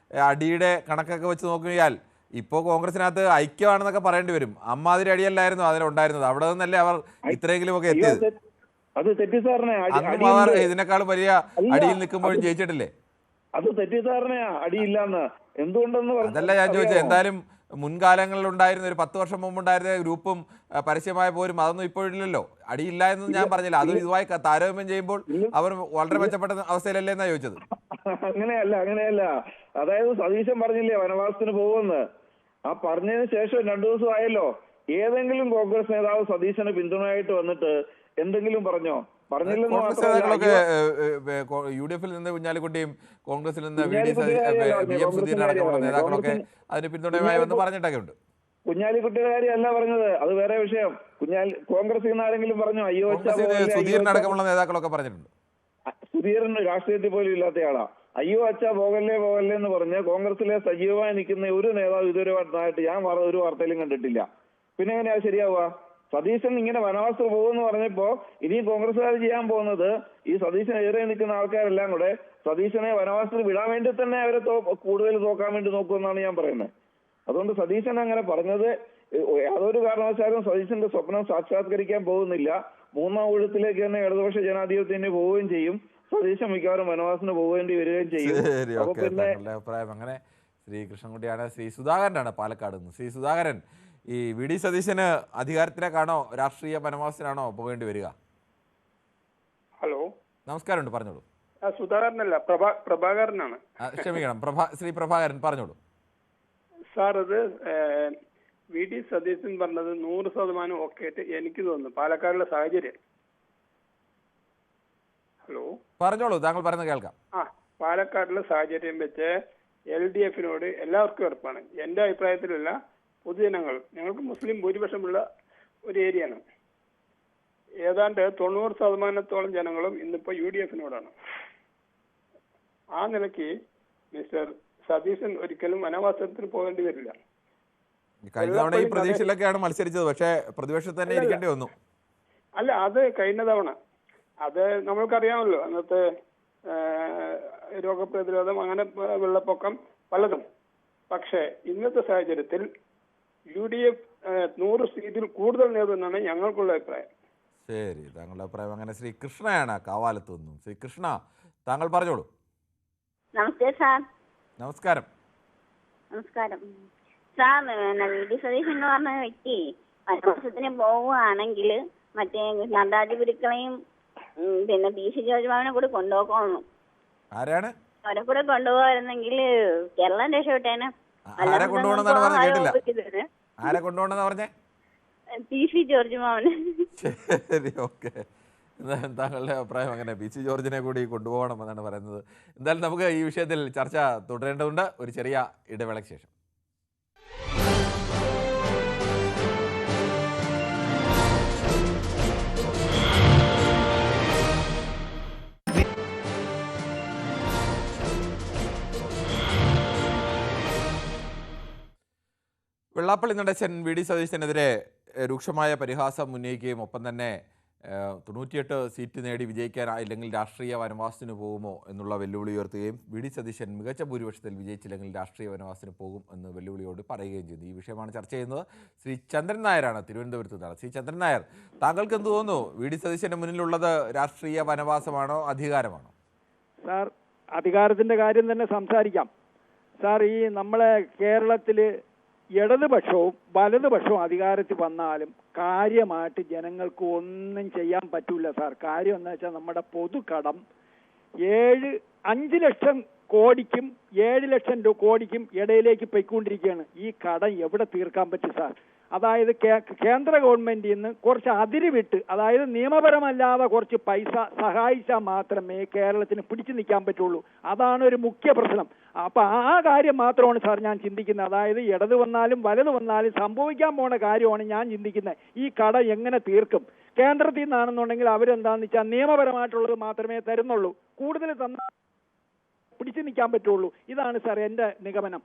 അടിയുടെ കണക്കൊക്കെ വെച്ച് നോക്കിയാൽ ഇപ്പോൾ കോൺഗ്രസിനകത്ത് ഐക്യമാണെന്നൊക്കെ പറയേണ്ടി വരും. അമ്മാതിരി അടിയല്ലായിരുന്നു അതിലുണ്ടായിരുന്നത്. അവിടെ നിന്നല്ലേ അവർ ഇത്രയെങ്കിലും ഒക്കെ എത്തിയത്. അത് തെറ്റിദ്ധാരണ. അവർ ഇതിനേക്കാൾ വലിയ അടിയിൽ നിൽക്കുമ്പോഴും ജയിച്ചിട്ടില്ലേ? അത് തെറ്റിദ്ധാരണയാ, അടിയില്ലാന്ന്. എന്തുകൊണ്ടെന്ന് അതല്ല ഞാൻ ചോദിച്ചത്. എന്തായാലും മുൻകാലങ്ങളിൽ ഉണ്ടായിരുന്ന ഒരു 10 വർഷം മുമ്പുണ്ടായിരുന്ന ഗ്രൂപ്പും പരസ്യമായ പോലും അതൊന്നും ഇപ്പോഴില്ലല്ലോ. അടിയില്ല എന്ന് ഞാൻ പറഞ്ഞില്ല. അത് ഇതുമായി താരതമ്യം ചെയ്യുമ്പോൾ അവർ വളരെ മെച്ചപ്പെട്ട അവസ്ഥയിലല്ലേ എന്നാ ചോദിച്ചത്. അങ്ങനെയല്ല. അതായത് സതീശൻ പറഞ്ഞില്ലേ വനവാസത്തിന് പോകുമെന്ന്. ആ പറഞ്ഞതിന് ശേഷം 2 ദിവസം ആയല്ലോ. ഏതെങ്കിലും കോൺഗ്രസ് നേതാവ് സതീശന് പിന്തുണയായിട്ട് വന്നിട്ട് എന്തെങ്കിലും പറഞ്ഞോ? പറഞ്ഞില്ലെന്ന് കോൺഗ്രസ് നേതാക്കളൊക്കെ മാത്രമല്ല, യു ഡി എഫിൽ നിന്ന് കുഞ്ഞാലിക്കുട്ടിയും കോൺഗ്രസിൽ നിന്ന് കുഞ്ഞാലിക്കുട്ടിയുടെ സുധീരൻ അടക്കമുള്ള നേതാക്കളൊക്കെ അതിന് പിന്തുണയുമായി വന്ന് പറഞ്ഞിട്ടൊക്കെ ഉണ്ട്. കുഞ്ഞാലിക്കുട്ടിയുടെ കാര്യമല്ല പറഞ്ഞത്, അത് വേറെ വിഷയം. കോൺഗ്രസിൽ നിന്ന് ആരെങ്കിലും പറഞ്ഞോ അയ്യോ സുധീരൻ അടക്കമുള്ള നേതാക്കളൊക്കെ പറഞ്ഞിട്ടുണ്ട്. സുധീരൻ രാഷ്ട്രീയത്തിൽ പോലും ഇല്ലാത്തയാളാ. അയ്യോ അച്ഛാ പോകല്ലേ പോകല്ലേ എന്ന് പറഞ്ഞ് കോൺഗ്രസിലെ സജീവമായി നിൽക്കുന്ന ഒരു നേതാവ് ഇതുവരെ ഞാൻ ഒരു വാർത്തയിലും കണ്ടിട്ടില്ല. പിന്നെ എങ്ങനെയാ ശരിയാവുക? സതീശൻ ഇങ്ങനെ വനവാസത്തിൽ പോകുമെന്ന് പറഞ്ഞപ്പോ ഇനി കോൺഗ്രസ്സുകാർ ചെയ്യാൻ പോകുന്നത് ഈ സതീശൻ ഏറെ നിൽക്കുന്ന ആൾക്കാരെല്ലാം കൂടെ സതീശനെ വനവാസത്തിൽ വിടാൻ വേണ്ടി തന്നെ അവരെ കൂടുതൽ തോക്കാൻ വേണ്ടി നോക്കുമെന്നാണ് ഞാൻ പറയുന്നത്. അതുകൊണ്ട് സതീശൻ അങ്ങനെ പറഞ്ഞത് യാതൊരു കാരണവശാലും സതീശന്റെ സ്വപ്നം സാക്ഷാത്കരിക്കാൻ പോകുന്നില്ല. 3ാം ഊഴത്തിലേക്ക് തന്നെ ഇടതുപക്ഷ ജനാധിപത്യത്തിന് പോവുകയും ചെയ്യും. സതീശൻ മിക്കവാറും വനവാസത്തിന് പോകേണ്ടി വരികയും ചെയ്യും. അപ്പൊ പിന്നെ അഭിപ്രായം അങ്ങനെ. ശ്രീ കൃഷ്ണൻകുട്ടിയാണ്. ശ്രീ സുധാകരനാണ് പാലക്കാട് നിന്ന്. ശ്രീ സുധാകരൻ, ഈ വി ഡി സതീശന് അധികാരത്തിലേക്കാണോ രാഷ്ട്രീയ വനവാസത്തിനാണോ പോകേണ്ടി വരിക? ഹലോ, നമസ്കാരമുണ്ട്, പറഞ്ഞോളൂ. സുധാകരനല്ല, പ്രഭാകരനാണ്. ക്ഷമിക്കണം, ശ്രീ പ്രഭാകരൻ പറഞ്ഞോളൂ. സാർ, അത് വി ഡി സതീശൻ പറഞ്ഞത് 100% ഓക്കെ ആയിട്ട് എനിക്ക് തോന്നുന്നു. പാലക്കാടുള്ള സാഹചര്യം. ഹലോ, പറഞ്ഞോളൂ, താങ്കൾ പറയുന്നത് കേൾക്കാം. പാലക്കാടുള്ള സാഹചര്യം വെച്ച് LDF-നോട് എല്ലാവർക്കും എളുപ്പമാണ്. എന്റെ അഭിപ്രായത്തിലല്ല, പൊതുജനങ്ങൾ, ഞങ്ങൾക്ക് മുസ്ലിം ഭൂരിപക്ഷമുള്ള ഒരു ഏരിയയാണ്. ഏതാണ്ട് 90% ജനങ്ങളും ഇന്നിപ്പോ UDF-നോടാണ്. ആ നിലയ്ക്ക് മിസ്റ്റർ സതീശൻ ഒരിക്കലും വനവാസത്തിന് പോകേണ്ടി വരില്ല. കഴിഞ്ഞ തവണ ഈ പ്രതീക്ഷയിലൊക്കെയാണ് മത്സരിച്ചത്, പക്ഷേ പ്രതിപക്ഷത്തിൽ തന്നെ ഇരിക്കേണ്ടി വന്നു. അല്ല, അത് കഴിഞ്ഞ തവണ അത് നമ്മൾക്കറിയാമല്ലോ. അന്നത്തെ രോഗപ്രതിരോധം, അങ്ങനെ വെള്ളപ്പൊക്കം പലതും. പക്ഷേ ഇന്നത്തെ സാഹചര്യത്തിൽ UDF 100 സീറ്റിൽ കൂടുതൽ നേടുമെന്നാണ് ഞങ്ങൾക്കുള്ള അഭിപ്രായം. ശരി, താങ്കളുടെ അഭിപ്രായം അങ്ങനെ. ശ്രീ കൃഷ്ണയാണ് കാവാലത്ത് നിന്നും. ശ്രീ കൃഷ്ണ, താങ്കൾ പറഞ്ഞോളൂ. നമസ്തേ സാർ. നമസ്കാരം. നമസ്കാരം സാർ. വി ഡി സതീശൻ എന്ന് പറഞ്ഞ വ്യക്തി വനവാസത്തിന് പോവുകയാണെങ്കിൽ മറ്റേ നന്ദാജി ഗുരുക്കളെയും പിന്നെ PC ജോർജ് മാമിനെ കൂടി കൊണ്ടുപോകണം. ആരാണ്? അവരെ കൂടെ കൊണ്ടുപോകായിരുന്നെങ്കിൽ കേരളം രക്ഷപ്പെട്ടേനെ. ആരെ കൊണ്ടുപോകണമെന്നാണ് പറഞ്ഞത്? കേട്ടില്ല. ആരെ കൊണ്ടുപോകണമെന്നാ പറഞ്ഞേ? PC ജോർജ് മാമന്. ശരി, ഓക്കെ. താങ്കളുടെ അഭിപ്രായം അങ്ങനെ, PC ജോർജിനെ കൂടി കൊണ്ടുപോകണം എന്നാണ് പറയുന്നത്. എന്തായാലും നമുക്ക് ഈ വിഷയത്തിൽ ചർച്ച തുടരേണ്ടതുണ്ട്. ഒരു ചെറിയ ഇടവേളയ്ക്ക് ശേഷം. വെള്ളാപ്പള്ളി നടേശൻ വി ഡി സതീശനെതിരെ രൂക്ഷമായ പരിഹാസം ഉന്നയിക്കുകയും ഒപ്പം തന്നെ 98 സീറ്റ് നേടി വിജയിക്കാനായില്ലെങ്കിൽ രാഷ്ട്രീയ വനവാസത്തിന് പോകുമോ എന്നുള്ള വെല്ലുവിളി ഉയർത്തുകയും വി ഡി സതീശൻ മികച്ച ഭൂരിപക്ഷത്തിൽ വിജയിച്ചില്ലെങ്കിൽ രാഷ്ട്രീയ വനവാസത്തിന് പോകും എന്ന് വെല്ലുവിളിയോട് പറയുകയും ചെയ്തു. ഈ വിഷയമാണ് ചർച്ച ചെയ്യുന്നത്. ശ്രീ ചന്ദ്രൻ നായരാണ് തിരുവനന്തപുരത്ത് നിന്നാണ്. ശ്രീ ചന്ദ്രൻ നായർ, താങ്കൾക്ക് എന്ത് തോന്നുന്നു? വി ഡി സതീശന്റെ മുന്നിലുള്ളത് രാഷ്ട്രീയ വനവാസമാണോ അധികാരമാണോ? സാർ, അധികാരത്തിന്റെ കാര്യം തന്നെ സംസാരിക്കാം. സാർ, ഈ നമ്മളെ കേരളത്തിൽ ഇടതുപക്ഷവും വലതുപക്ഷവും അധികാരത്തിൽ വന്നാലും കാര്യമായിട്ട് ജനങ്ങൾക്ക് ഒന്നും ചെയ്യാൻ പറ്റൂല സാർ. കാര്യം എന്ന് വെച്ചാൽ നമ്മുടെ പൊതുകടം 5 ലക്ഷം കോടിക്കും 7 ലക്ഷം കോടിക്കും ഇടയിലേക്ക് പോയിക്കൊണ്ടിരിക്കുകയാണ്. ഈ കടം എവിടെ തീർക്കാൻ പറ്റും സാർ? അതായത് കേന്ദ്ര ഗവൺമെന്റിൽ നിന്ന് കുറച്ച് അതിര് വിട്ട്, അതായത് നിയമപരമല്ലാതെ കുറച്ച് പൈസ സഹായിച്ചാൽ മാത്രമേ കേരളത്തിന് പിടിച്ചു നിൽക്കാൻ പറ്റുള്ളൂ. അതാണ് ഒരു മുഖ്യ പ്രശ്നം. അപ്പൊ ആ കാര്യം മാത്രമാണ് സാർ ഞാൻ ചിന്തിക്കുന്നത്. അതായത് ഇടത് വന്നാലും വലത് വന്നാലും സംഭവിക്കാൻ പോണ കാര്യമാണ് ഞാൻ ചിന്തിക്കുന്നത്. ഈ കട എങ്ങനെ തീർക്കും? കേന്ദ്രത്തിൽ നിന്നാണെന്നുണ്ടെങ്കിൽ അവരെന്താന്ന് വെച്ചാൽ നിയമപരമായിട്ടുള്ളത് മാത്രമേ തരുന്നുള്ളൂ. കൂടുതൽ തന്നാൽ പിടിച്ചു നിൽക്കാൻ പറ്റുള്ളൂ. ഇതാണ് സാർ എൻ്റെ നിഗമനം.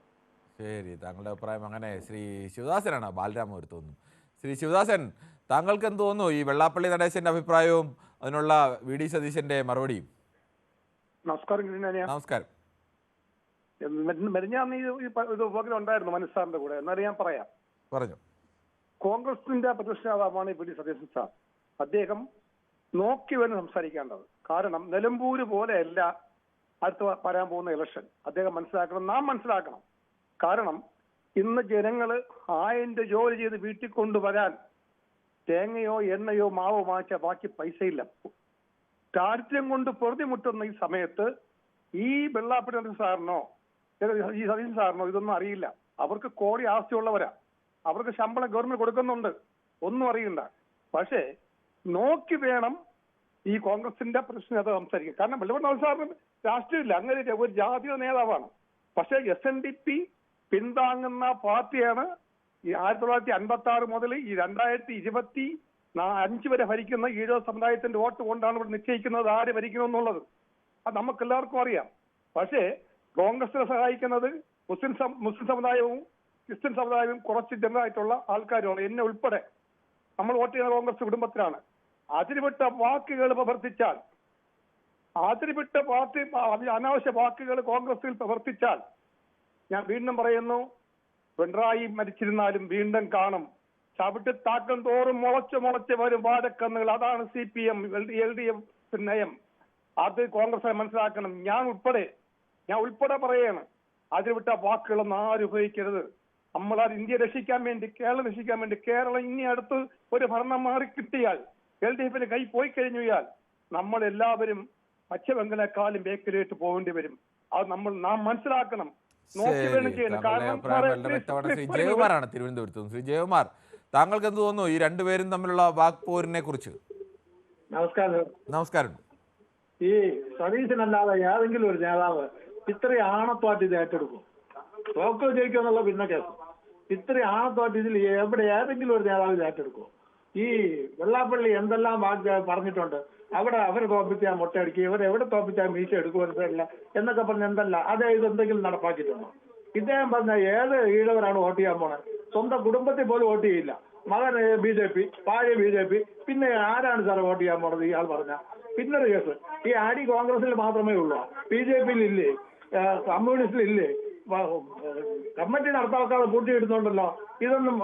ശരി, താങ്കളുടെ അഭിപ്രായം അങ്ങനെ. ശ്രീ ശിവദാസനാണ് ബാലരാമപുരത്ത് തോന്നുന്നു. ശ്രീ ശിവദാസൻ, താങ്കൾക്ക് എന്ത് തോന്നുന്നു? ഈ വെള്ളാപ്പള്ളി നടേശന്റെ അഭിപ്രായവും അതിനുള്ള വി ഡി സതീശന്റെ മറുപടിയും. നമസ്കാരം. നമസ്കാരം. മെരിഞ്ഞാന്ന് ഇത് ഉപകരണം ഉണ്ടായിരുന്നു മനസ്സാറിന്റെ കൂടെ. എന്നാലും ഞാൻ പറയാം. പറഞ്ഞു. കോൺഗ്രസിന്റെ പ്രതിപക്ഷ നേതാവാണ് വി ഡി സതീശൻ സാർ. അദ്ദേഹം നോക്കി വേണം സംസാരിക്കേണ്ടത്. കാരണം നിലമ്പൂര് പോലെയല്ല അടുത്ത് വരാൻ പോകുന്ന ഇലക്ഷൻ. അദ്ദേഹം മനസ്സിലാക്കണം, നാം മനസ്സിലാക്കണം. കാരണം ഇന്ന് ജനങ്ങള് 1000 ജോലി ചെയ്ത് വീട്ടിൽ കൊണ്ടുവരാൻ തേങ്ങയോ എണ്ണയോ മാവോ വാങ്ങിച്ച ബാക്കി പൈസയില്ല. ദാരിദ്ര്യം കൊണ്ട് പൊറുതിമുട്ടുന്ന ഈ സമയത്ത് ഈ വെള്ളാപ്പള്ളി സാറിനോ ഈ സതീശൻ സാറിനോ ഇതൊന്നും അറിയില്ല. അവർക്ക് കോടി ആസ്തിയുള്ളവരാ, അവർക്ക് ശമ്പളം ഗവൺമെന്റ് കൊടുക്കുന്നുണ്ട്, ഒന്നും അറിയണ്ട. പക്ഷേ നോക്കി വേണം ഈ കോൺഗ്രസിന്റെ പ്രശ്നം സംസാരിക്കും. കാരണം വെള്ളപ്പള്ളി സാറിന് രാഷ്ട്രീയമില്ല, അങ്ങനെ ഒരു ജാതീയ നേതാവാണ്. പക്ഷേ SNDP പിന്താങ്ങുന്ന പാർട്ടിയാണ് ഈ 1956 മുതൽ ഈ 2025 വരെ ഭരിക്കുന്ന ഈഴവ സമുദായത്തിന്റെ വോട്ട് കൊണ്ടാണ് ഇവിടെ നിശ്ചയിക്കുന്നത് ആര് ഭരിക്കണമെന്നുള്ളത്. അത് നമുക്ക് എല്ലാവർക്കും അറിയാം. പക്ഷേ കോൺഗ്രസിനെ സഹായിക്കുന്നത് മുസ്ലിം സമുദായവും ക്രിസ്ത്യൻ സമുദായവും കുറച്ച് ജനറായിട്ടുള്ള ആൾക്കാരുമാണ്, എന്നെ ഉൾപ്പെടെ. നമ്മൾ വോട്ട് ചെയ്യുന്ന കോൺഗ്രസ് കുടുംബത്തിലാണ്. അതിരുവിട്ട വാക്കുകൾ പ്രവർത്തിച്ചാൽ, അതിരുവിട്ട പാർട്ടി അനാവശ്യ വാക്കുകൾ കോൺഗ്രസിൽ പ്രവർത്തിച്ചാൽ, ഞാൻ വീണ്ടും പറയുന്നു, പിണറായി മരിച്ചിരുന്നാലും വീണ്ടും കാണും. ചവിട്ടി താക്കം തോറും മുളച്ച് വരും വാഴക്കന്നുകൾ. അതാണ് CPM LDF നയം. അത് കോൺഗ്രസ് മനസ്സിലാക്കണം. ഞാൻ ഉൾപ്പെടെ പറയാണ്, അതിരുവിട്ട വാക്കുകളൊന്നും ആരും ഉപയോഗിക്കരുത്. നമ്മളാൽ ഇന്ത്യ രക്ഷിക്കാൻ വേണ്ടി, കേരളം രക്ഷിക്കാൻ വേണ്ടി, കേരളം ഇനി അടുത്ത് ഒരു ഭരണം മാറി കിട്ടിയാൽ, LDFന് കൈ പോയി കഴിഞ്ഞാൽ നമ്മൾ എല്ലാവരും പശ്ചിമബംഗാളെക്കാളും ബേക്കിലേക്ക് പോകേണ്ടി വരും. അത് നാം മനസ്സിലാക്കണം. നോക്കി വേണം ചെയ്യണം. കാരണം ശ്രീ ജയകുമാറാണ് തിരുവനന്തപുരത്ത്. ശ്രീ ജയകുമാർ, താങ്കൾക്ക് എന്ത് തോന്നുന്നു ഈ രണ്ടുപേരും തമ്മിലുള്ള വാക്പോരിനെ കുറിച്ച്? നമസ്കാരം. ഈ സതീശനല്ലാതെ ഏതെങ്കിലും ഒരു നേതാവ് ഇത്രയും ആണത്തോട്ട് ഇത് ഏറ്റെടുക്കും? തോക്കൽ ജയിക്കുമെന്നുള്ള പിന്നെ കേസ്. ഇത്രയും ആണത്തോട്ട് ഇതിൽ ഏതെങ്കിലും ഒരു നേതാവ് ഇത് ഏറ്റെടുക്കും? ഈ വെള്ളാപ്പള്ളി എന്തെല്ലാം പറഞ്ഞിട്ടുണ്ട്, അവിടെ അവർ തോപ്പിച്ചാൽ മുട്ടയടിക്കുക, ഇവരെവിടെ തോപ്പിച്ചാൽ മീശ എടുക്കുവാനില്ല എന്നൊക്കെ പറഞ്ഞ് എന്തല്ല അതേ ഇതെന്തെങ്കിലും നടപ്പാക്കിയിട്ടുണ്ടോ? ഇദ്ദേഹം പറഞ്ഞ ഏത് ഈഴവരാണ് വോട്ട് ചെയ്യാൻ പോണത്? സ്വന്തം കുടുംബത്തിൽ പോലും വോട്ട് ചെയ്യില്ല. മകൻ BJP, ഭാര്യ BJP, പിന്നെ ആരാണ് സാറേ വോട്ട് ചെയ്യാൻ പോണത്? ഇയാൾ പറഞ്ഞ പിന്നൊരു കേസ്, ഈ ആടി കോൺഗ്രസിൽ മാത്രമേ ഉള്ളൂ, BJPയിൽ ഇല്ലേ, കമ്മ്യൂണിസ്റ്റിൽ ഇല്ലേ, കമ്മിറ്റി നടത്താക്കാതെ പൂട്ടിയിടുന്നുണ്ടല്ലോ, ഇതൊന്നും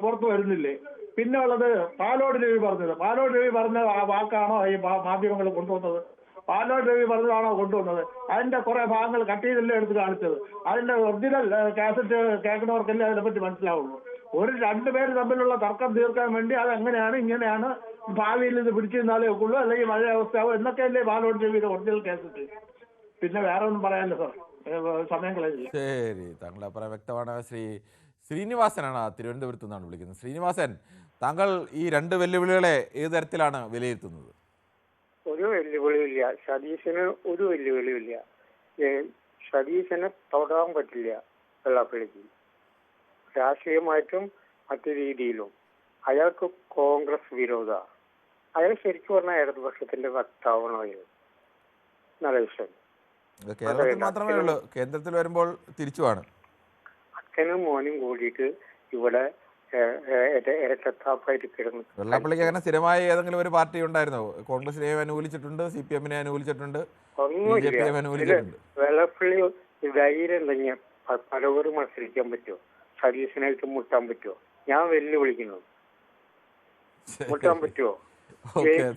പുറത്തു വരുന്നില്ലേ? പിന്നെ ഉള്ളത് പാലോട് രവി പറഞ്ഞത്. പാലോട് രവി പറഞ്ഞ ആ വാക്കാണോ ഈ മാധ്യമങ്ങൾ കൊണ്ടുവന്നത്? പാലോട് രവി പറഞ്ഞതാണോ കൊണ്ടുവന്നത്? അതിന്റെ കുറെ ഭാഗങ്ങൾ കട്ട് ചെയ്തല്ലേ എടുത്ത് കാണിച്ചത്. അതിന്റെ ഒറിജിനൽ കാസറ്റ് കേൾക്കുന്നവർക്കല്ലേ അതിനെപ്പറ്റി മനസ്സിലാവുള്ളൂ. രണ്ടുപേര് തമ്മിലുള്ള തർക്കം തീർക്കാൻ വേണ്ടി അതെങ്ങനെയാണ് ഇങ്ങനെയാണ്, ഭാവിയിൽ ഇത് പിടിച്ചിരുന്നാലേ ഒക്കുള്ളൂ, അല്ലെങ്കിൽ മഴ അവസ്ഥയാവും എന്നൊക്കെയല്ലേ പാലോട് രവിയുടെ ഒറിജിനൽ കാസറ്റ്. പിന്നെ വേറെ ഒന്നും പറയാനില്ല സാർ, സമയം കളയില്ല. ശരി, താങ്കളുടെ അഭിപ്രായം വ്യക്തമാണ്. ശ്രീനിവാസനാണ് തിരുവനന്തപുരത്ത് നിന്നാണ് വിളിക്കുന്നത്. ശ്രീനിവാസൻ, താങ്കൾ ഈ രണ്ട് വെല്ലുവിളികളെ ഏത് തരത്തിലാണ് വിലയിരുത്തുന്നത്? ഒരു വെല്ലുവിളിയില്ല, സതീശന് ഒരു വെല്ലുവിളിയില്ല. സതീശന് തൊടാൻ പറ്റില്ല വെള്ളാപ്പള്ളിക്ക്, രാഷ്ട്രീയമായിട്ടും മറ്റു രീതിയിലും. അയാൾക്ക് കോൺഗ്രസ് വിരോധ. അയാൾ ശരിക്കും പറഞ്ഞാൽ ഇടതുപക്ഷത്തിന്റെ വക്താവാണ് നടേശൻ. കേരളത്തിൽ മാത്രമേ ഉള്ളൂ, കേന്ദ്രത്തിൽ വരുമ്പോൾ തിരിച്ചുമാണ്. അച്ഛനും മോനും കൂടിയിട്ട് ഇവിടെ ഇരട്ടത്താപ്പായിട്ട് കിടന്നു. വെള്ളാപ്പള്ളിക്ക് അങ്ങനെ സ്ഥിരമായി ഏതെങ്കിലും ഒരു പാർട്ടി ഉണ്ടായിരുന്നോ? കോൺഗ്രസിനെ അനുകൂലിച്ചിട്ടുണ്ട്, CPM-നെ അനുകൂലിച്ചിട്ടുണ്ട്, BJP-യെ അനുകൂലിച്ചിട്ടുണ്ട്. വെള്ളാപ്പള്ളി ധൈര്യം ഉണ്ടെങ്കിൽ പലവരും മത്സരിക്കാൻ പറ്റുമോ? സതീശനായിട്ട് മുട്ടാൻ പറ്റുമോ? ഞാൻ വെല്ലുവിളിക്കുന്നു, മുട്ടാൻ പറ്റുമോ?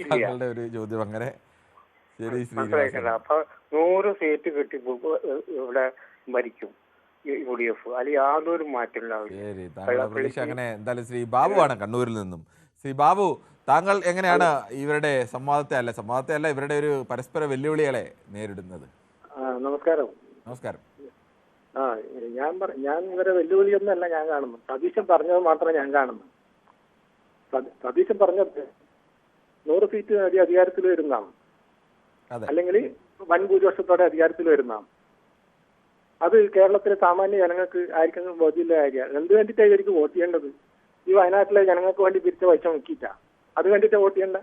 താങ്കളുടെ ഒരു ചോദ്യം അങ്ങനെ. മനസ്സിലായിട്ടില്ല. അപ്പൊ 100 സീറ്റ് കിട്ടി ഇവിടെ ഭരിക്കും UDF. അതിൽ യാതൊരു മാറ്റം ഉണ്ടാവില്ല. അങ്ങനെ എന്തായാലും ശ്രീ ബാബുവാണ് കണ്ണൂരിൽ നിന്നും. ശ്രീ ബാബു, താങ്കൾ എങ്ങനെയാണ് ഇവരുടെ സംവാദത്തെ അല്ല ഇവരുടെ ഒരു പരസ്പര വെല്ലുവിളികളെ നേരിടുന്നത്? നമസ്കാരം. നമസ്കാരം. ഞാൻ ഇവരെ വെല്ലുവിളിയൊന്നുമല്ല ഞാൻ കാണുന്നു. സതീശൻ പറഞ്ഞത് മാത്രമേ ഞാൻ കാണുന്നു. സതീശൻ പറഞ്ഞത് 100 സീറ്റ് അധികാരത്തിൽ വരുന്നതാണ്, അല്ലെങ്കിൽ വൻ ഭൂരിപക്ഷത്തോടെ അധികാരത്തിൽ വരുന്നതാണ്. അത് കേരളത്തിലെ സാമാന്യ ജനങ്ങൾക്ക് ആർക്കെങ്കിലും ബോധ്യമില്ല കാര്യമാണ്. എന്ത് വേണ്ടിയിട്ടാണ് ഇവർക്ക് വോട്ട് ചെയ്യേണ്ടത്? ഈ വയനാട്ടിലെ ജനങ്ങൾക്ക് വേണ്ടി പിരിച്ച പൈസ നോക്കിയിട്ടാ അത് വേണ്ടിയിട്ടാണ് വോട്ട് ചെയ്യേണ്ട?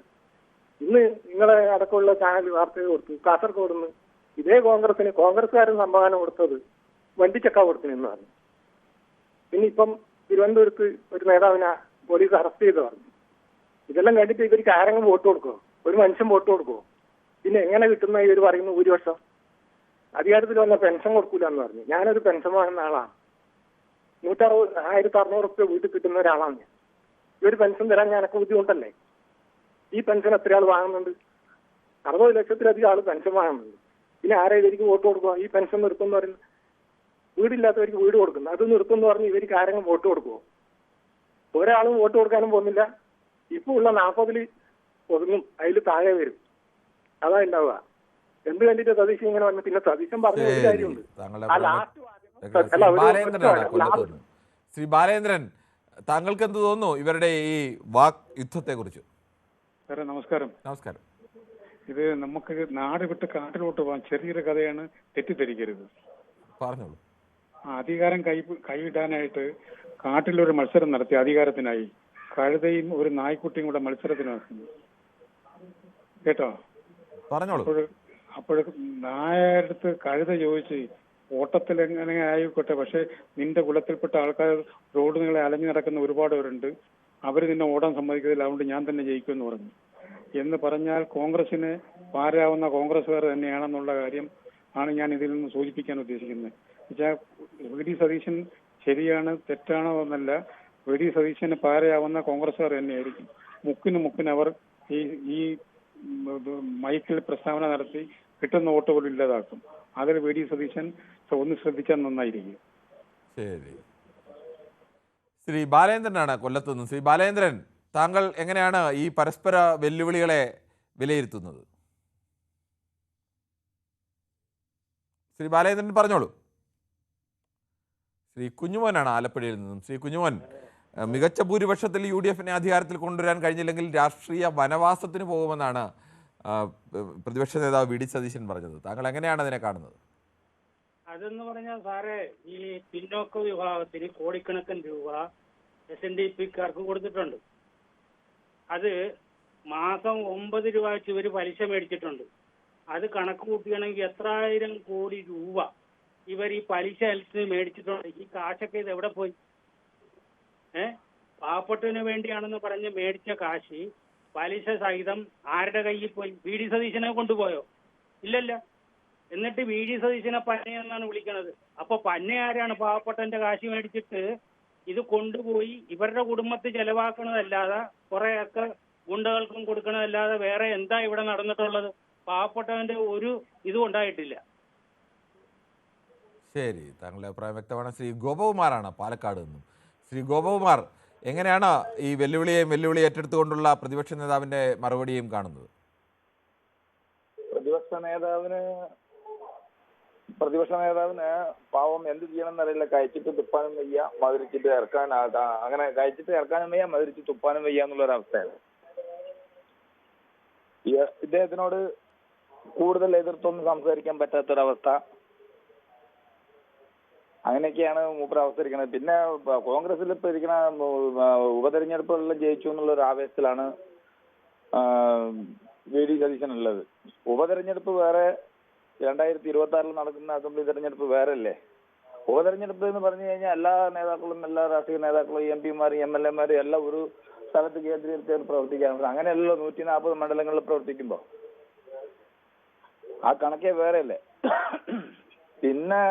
ഇന്ന് നിങ്ങളെ അടക്കമുള്ള ചാനൽ വാർത്തകൾ കൊടുത്തു. കാസർഗോഡ് നിന്ന് ഇതേ കോൺഗ്രസ്സുകാരൻ സംഭാവന കൊടുത്തത് വണ്ടിച്ചക്ക കൊടുത്തിനെന്ന് പറഞ്ഞു. പിന്നെ ഇപ്പം തിരുവനന്തപുരത്ത് ഒരു നേതാവിനെ പോലീസ് അറസ്റ്റ് ചെയ്ത് പറഞ്ഞു. ഇതെല്ലാം കണ്ടിട്ട് ഇവർക്ക് ആരെങ്കിലും വോട്ട് കൊടുക്കുമോ? ഒരു മനുഷ്യൻ വോട്ട് കൊടുക്കുമോ? പിന്നെ എങ്ങനെ കിട്ടുന്ന ഇവർ പറയുന്നു ഭൂരിപക്ഷം? അധികാരത്തിൽ വന്ന പെൻഷൻ കൊടുക്കൂല എന്ന് പറഞ്ഞു. ഞാനൊരു പെൻഷൻ വാങ്ങുന്ന ആളാണ്. 160,600 റുപ്യ വീട്ടിൽ കിട്ടുന്ന ഒരാളാണ് ഞാൻ. ഈ ഒരു പെൻഷൻ തരാൻ ഞാനൊക്കെ ബുദ്ധിമുട്ടല്ലേ? ഈ പെൻഷൻ എത്ര ആൾ വാങ്ങുന്നുണ്ട്? 60 ലക്ഷത്തിലധികം ആൾ പെൻഷൻ വാങ്ങുന്നുണ്ട്. പിന്നെ ആരെ ഇവർക്ക് വോട്ട് കൊടുക്കുക? ഈ പെൻഷൻ നിർത്തുമെന്ന് പറയുന്നത് വീടില്ലാത്തവർക്ക് വീട് കൊടുക്കുന്നു. അത് നിർത്തുമെന്ന് പറഞ്ഞ് ഇവർക്ക് ആരെങ്കിലും വോട്ട് കൊടുക്കുമോ? ഒരാളും വോട്ട് കൊടുക്കാനും പോകുന്നില്ല. ഇപ്പൊ ഉള്ള 40-ൽ ഒതുങ്ങും, അതിൽ താഴെ വരും. അതാ ഉണ്ടാവുക. എന്ത് കണ്ടിട്ട് സതീശൻ ഇങ്ങനെ വന്നു? പിന്നെ സതീശൻ പറഞ്ഞ ഒരു കാര്യമുണ്ട്, ആ ലാസ്റ്റ് ശ്രീ ബാലേന്ദ്രനാണ് കൊല്ലത്ത് നിന്ന്. ശ്രീ ബാലേന്ദ്രൻ, താങ്കൾക്ക് എന്ത് തോന്നുന്നു ഇവരുടെ ഈ വാക് യുദ്ധത്തെ കുറിച്ച്? സാറേ നമസ്കാരം. നമസ്കാരം. ഇത് നമുക്ക് നാട് വിട്ട് കാട്ടിലോട്ട് പോകാൻ ചെറിയൊരു കഥയാണ്, തെറ്റിദ്ധരിക്കരുത്. പറഞ്ഞോളൂ. അധികാരം കൈവിടാനായിട്ട് കാട്ടിലൊരു മത്സരം നടത്തി അധികാരത്തിനായി. കഴുതയും ഒരു നായ്ക്കുട്ടിയും കൂടെ മത്സരത്തിന് നടത്തുന്നു കേട്ടോ. പറഞ്ഞോളൂ. അപ്പോൾ നായടുത്ത് കഴുത ചോദിച്ച്, ഓട്ടത്തിൽ എങ്ങനെ ആയിക്കോട്ടെ, പക്ഷെ നിന്റെ കുലത്തിൽപ്പെട്ട ആൾക്കാർ റോഡ് നിങ്ങളെ അലഞ്ഞു നടക്കുന്ന ഒരുപാട് പേരുണ്ട്, അവർ നിന്നെ ഓടാൻ സമ്മതിക്കത്തില്ല, അതുകൊണ്ട് ഞാൻ തന്നെ ജയിക്കുമെന്ന് പറഞ്ഞു. എന്ന് പറഞ്ഞാൽ കോൺഗ്രസിന് പാരാവുന്ന കോൺഗ്രസ്സുകാർ തന്നെയാണെന്നുള്ള കാര്യം ആണ് ഞാൻ ഇതിൽ നിന്ന് സൂചിപ്പിക്കാൻ ഉദ്ദേശിക്കുന്നത്. വെച്ചാൽ വി ഡി സതീശൻ ശരിയാണ് തെറ്റാണോ എന്നല്ല, വി ഡി സതീശന് പാരയാവുന്ന കോൺഗ്രസ്സുകാർ തന്നെയായിരിക്കും. മുക്കിന് അവർ ഈ മൈക്കിൽ പ്രസ്താവന നടത്തി കിട്ടുന്ന വോട്ട് പോലും ഇല്ലാതാക്കും. അതിൽ വി ഡി സതീശൻ ഒന്ന് ശ്രദ്ധിച്ചാൽ നന്നായിരിക്കും. ശരി. ശ്രീ ബാലേന്ദ്രനാണ് കൊല്ലത്ത് നിന്ന്. ശ്രീ ബാലേന്ദ്രൻ, താങ്കൾ എങ്ങനെയാണ് ഈ പരസ്പര വെല്ലുവിളികളെ വിലയിരുത്തുന്നത്? ശ്രീ ബാലേന്ദ്രൻ പറഞ്ഞോളൂ. ശ്രീ കുഞ്ഞുമോനാണ് ആലപ്പുഴയിൽ നിന്നും. ശ്രീ കുഞ്ഞുമോൻ, മികച്ച ഭൂരിപക്ഷത്തിൽ UDF അധികാരത്തിൽ കൊണ്ടുവരാൻ കഴിഞ്ഞില്ലെങ്കിൽ രാഷ്ട്രീയ വനവാസത്തിന് പോകുമെന്നാണ് പ്രതിപക്ഷ നേതാവ് വി ഡി സതീശൻ പറഞ്ഞത്. താങ്കൾ എങ്ങനെയാണ് അതിനെ കാണുന്നത്? അതെന്ന് പറഞ്ഞാൽ സാറേ, ഈ പിന്നോക്ക വിഭാഗത്തിന് കോടിക്കണക്കിന് രൂപ SNDP-ക്കാർക്ക് കൊടുത്തിട്ടുണ്ട്. അത് മാസം 9 രൂപ വെച്ച് ഇവർ പലിശ മേടിച്ചിട്ടുണ്ട്. അത് കണക്ക് കൂട്ടുകയാണെങ്കിൽ എത്രായിരം കോടി രൂപ ഇവർ ഈ പലിശ മേടിച്ചിട്ടുണ്ട്. ഈ കാശൊക്കെ ഇത് എവിടെ പോയി? പാവപ്പെട്ടതിന് വേണ്ടിയാണെന്ന് പറഞ്ഞ് മേടിച്ച കാശ് പലിശ സഹിതം ആരുടെ കയ്യിൽ പോയി? വി ഡി സതീശനെ കൊണ്ടുപോയോ? ഇല്ലല്ല. എന്നിട്ട് വി ഡി സതീശനെ പന്നയെന്നാണ് വിളിക്കണത്. അപ്പൊ പന്ന ആരാണ്? പാവപ്പെട്ടന്റെ കാശ് മേടിച്ചിട്ട് ഇത് കൊണ്ടുപോയി ഇവരുടെ കുടുംബത്തിൽ ചെലവാക്കണതല്ലാതെ കുറെയൊക്കെ ഗുണ്ടകൾക്കും കൊടുക്കണതല്ലാതെ വേറെ എന്താ ഇവിടെ നടന്നിട്ടുള്ളത്? പാവപ്പെട്ടവന്റെ ഒരു ഇതും ഉണ്ടായിട്ടില്ല. ശരി, താങ്കളുടെ അഭിപ്രായം വ്യക്തമാണ്. ശ്രീ ഗോപകുമാറാണ് പാലക്കാട് നിന്നും. ശ്രീ ഗോപകുമാർ, എങ്ങനെയാണ് ഈ വെല്ലുവിളി ഏറ്റെടുത്തുകൊണ്ടുള്ള പ്രതിപക്ഷ നേതാവിന്റെ മറുപടിയും കാണുന്നത്? പ്രതിപക്ഷ നേതാവിന് പാവം എന്ത് ചെയ്യണമെന്ന് അറിയില്ല. കഴിച്ചിട്ട് തുപ്പാനും വയ്യ, മധുരിച്ചിട്ട് ഇറക്കാൻ, അങ്ങനെ കഴിച്ചിട്ട് ഇറക്കാനും വയ്യ, മധുരിച്ച് തുപ്പാനും വയ്യ എന്നുള്ളൊരവസ്ഥയാണ്. ഇദ്ദേഹത്തിനോട് കൂടുതൽ എതിർത്തൊന്നും സംസാരിക്കാൻ പറ്റാത്തൊരവസ്ഥ. അങ്ങനെയൊക്കെയാണ് മൂപ്പർ അവസ്ഥ ഇരിക്കുന്നത്. പിന്നെ കോൺഗ്രസിൽ ഇപ്പൊ ഇരിക്കുന്ന ഉപതെരഞ്ഞെടുപ്പുകളിൽ ജയിച്ചു എന്നുള്ള ഒരു ആവേശത്തിലാണ് വി ഡി സതീശൻ ഉള്ളത്. ഉപതെരഞ്ഞെടുപ്പ് വേറെ, 2026 നടക്കുന്ന അസംബ്ലി തെരഞ്ഞെടുപ്പ് വേറെ അല്ലേ? ഉപതെരഞ്ഞെടുപ്പ് എന്ന് പറഞ്ഞു കഴിഞ്ഞാൽ എല്ലാ നേതാക്കളും, എല്ലാ രാഷ്ട്രീയ നേതാക്കളും, MP-മാരും MLA-മാരും എല്ലാം ഒരു സ്ഥലത്ത് കേന്ദ്രീകരിച്ച് പ്രവർത്തിക്കാറുണ്ട്. അങ്ങനെയല്ലല്ലോ 140 മണ്ഡലങ്ങളിൽ പ്രവർത്തിക്കുമ്പോ. ആ കണക്കേ വേറെ അല്ലേ? പിന്നെ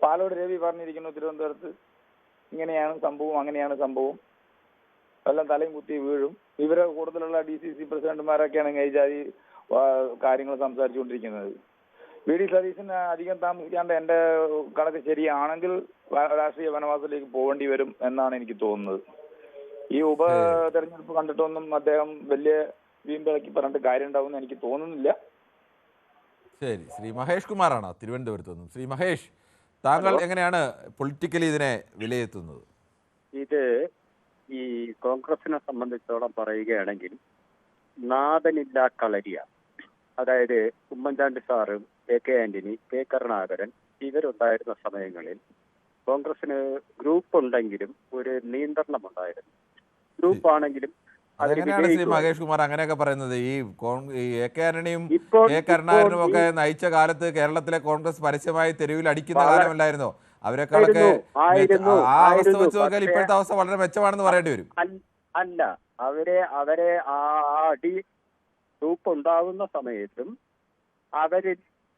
പാലോട് രവി പറഞ്ഞിരിക്കുന്നു തിരുവനന്തപുരത്ത് ഇങ്ങനെയാണ് സംഭവം, അങ്ങനെയാണ് സംഭവം, എല്ലാം തലയും കുത്തി വീഴും. ഇവരെ കൂടുതലുള്ള DCC പ്രസിഡന്റുമാരൊക്കെയാണ് കൈജാതി കാര്യങ്ങൾ സംസാരിച്ചുകൊണ്ടിരിക്കുന്നത്. വി ഡി സതീശന് അധികം താമസിക്കാണ്ട് എന്റെ കണക്ക് ശരിയാണെങ്കിൽ രാഷ്ട്രീയ വനവാസത്തിലേക്ക് പോകേണ്ടി വരും എന്നാണ് എനിക്ക് തോന്നുന്നത്. ഈ ഉപതെരഞ്ഞെടുപ്പ് കണ്ടിട്ടൊന്നും അദ്ദേഹം വലിയ വീമ്പിളക്കി പറഞ്ഞിട്ട് കാര്യം ഉണ്ടാവുമെന്ന് എനിക്ക് തോന്നുന്നില്ല. ശരി. ശ്രീ മഹേഷ് കുമാറാണ് തിരുവനന്തപുരത്ത് നിന്നും. ശ്രീ മഹേഷ്, താങ്കൾ എങ്ങനെയാണ് പൊളിറ്റിക്കലി ഇതിനെ വിലയിരുത്തുന്നത്? ഇത് ഈ കോൺഗ്രസിനെ സംബന്ധിച്ചോളം പറയുകയാണെങ്കിൽ നാഥനില്ല കളരിയ. അതായത് ഉമ്മൻചാണ്ടി സാറും AK ആന്റണി, K കരുണാകരൻ ഇവരുണ്ടായിരുന്ന സമയങ്ങളിൽ കോൺഗ്രസിന് ഗ്രൂപ്പ് ഉണ്ടെങ്കിലും ഒരു നിയന്ത്രണം ഉണ്ടായിരുന്നു. ഗ്രൂപ്പ് ആണെങ്കിലും അതെങ്ങനെയാണ് ശ്രീ മഹേഷ് കുമാർ അങ്ങനെയൊക്കെ പറയുന്നത്? ഈ AK ആന്റണിയും K കരുണാകരനും ഒക്കെ നയിച്ച കാലത്ത് കേരളത്തിലെ കോൺഗ്രസ് പരസ്യമായി തെരുവിൽ അടിക്കുന്ന കാലമല്ലായിരുന്നോ? അവരെക്കാളൊക്കെ ആ അവസ്ഥ വെച്ച് നോക്കിയാൽ ഇപ്പോഴത്തെ അവസ്ഥ വളരെ മെച്ചമാണെന്ന് പറയേണ്ടി വരും. അല്ല, അവരെ ആ അടി ഗ്രൂപ്പ് ഉണ്ടാകുന്ന സമയത്തും അവര്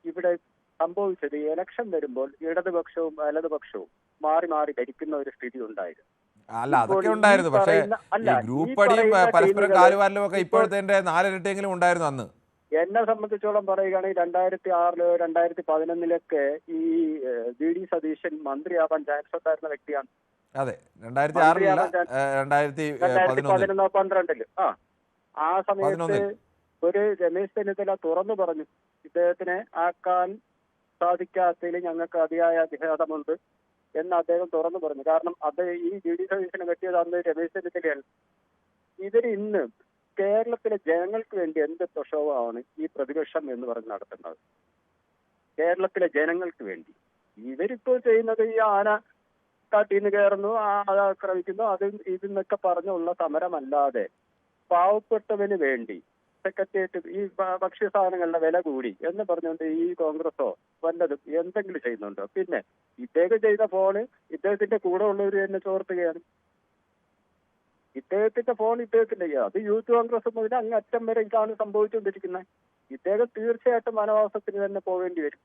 ഇവിടെ സംഭവിച്ചത് ഇലക്ഷൻ വരുമ്പോൾ ഇടതുപക്ഷവും വലതുപക്ഷവും മാറി മാറി ഭരിക്കുന്ന ഒരു സ്ഥിതി ഉണ്ടായിരുന്നു. അല്ല, അതൊക്കെ ഉണ്ടായിരുന്നു. പക്ഷേ ഈ ഗ്രൂപ്പ് അടിയും പരസ്പരം കാലുവാരലും ഒക്കെ ഇപ്പോഴത്തെ 4 ഇരട്ടിയെങ്കിലും ഉണ്ടായിരുന്നു അന്ന്. എന്നെ സംബന്ധിച്ചോളം പറയുകയാണെങ്കിൽ 2006 2011 ഈ വി ഡി സതീശൻ മന്ത്രിയാവാൻ ചാൻസ് ഉണ്ടായിരുന്ന വ്യക്തിയാണ്. അതെ, 2006 2012 ആ സമയത്ത് ഒരു രമേശ് ചെന്നിത്തല തുറന്നു പറഞ്ഞു, ഇദ്ദേഹത്തിനെ ആക്കാൻ സാധിക്കാത്തതിൽ ഞങ്ങൾക്ക് അതിയായ വിഷാദമുണ്ട്. എന്ന് അദ്ദേഹം തുറന്നു പറഞ്ഞു. കാരണം അത് ഈ വി ഡി സതീശനെ കെട്ടിയത് അന്ന് രമേശ് ചെന്നിത്തലയാണ്. ഇവർ ഇന്ന് കേരളത്തിലെ ജനങ്ങൾക്ക് വേണ്ടി എന്ത് പ്രക്ഷോഭമാണ് ഈ പ്രതിപക്ഷം എന്ന് പറഞ്ഞ് നടത്തുന്നത്? കേരളത്തിലെ ജനങ്ങൾക്ക് വേണ്ടി ഇവരിപ്പോൾ ചെയ്യുന്നത് ഈ ആന കാട്ടിൽ നിന്ന് കയറുന്നു, അത് ആക്രമിക്കുന്നു, അത് ഇതെന്നൊക്കെ പറഞ്ഞുള്ള സമരമല്ലാതെ പാവപ്പെട്ടവന് വേണ്ടി സെക്രട്ടേറിയറ്റ് ഈ ഭക്ഷ്യ സാധനങ്ങളുടെ വില കൂടി എന്ന് പറഞ്ഞുകൊണ്ട് ഈ കോൺഗ്രസോ വല്ലതും എന്തെങ്കിലും ചെയ്യുന്നുണ്ടോ? പിന്നെ ഇദ്ദേഹം ചെയ്ത ഫോണ് ഇദ്ദേഹത്തിന്റെ കൂടെ ഉള്ളവർ തന്നെ ചോർത്തുകയാണ്. ഇദ്ദേഹത്തിന്റെ ഫോൺ ഇദ്ദേഹത്തിന്റെ അത് യൂത്ത് കോൺഗ്രസ് മുതൽ അങ്ങ് അറ്റം വരെ ഇതാണ് സംഭവിച്ചുകൊണ്ടിരിക്കുന്നത്. ഇദ്ദേഹം തീർച്ചയായിട്ടും വനവാസത്തിന് തന്നെ പോവേണ്ടി വരും.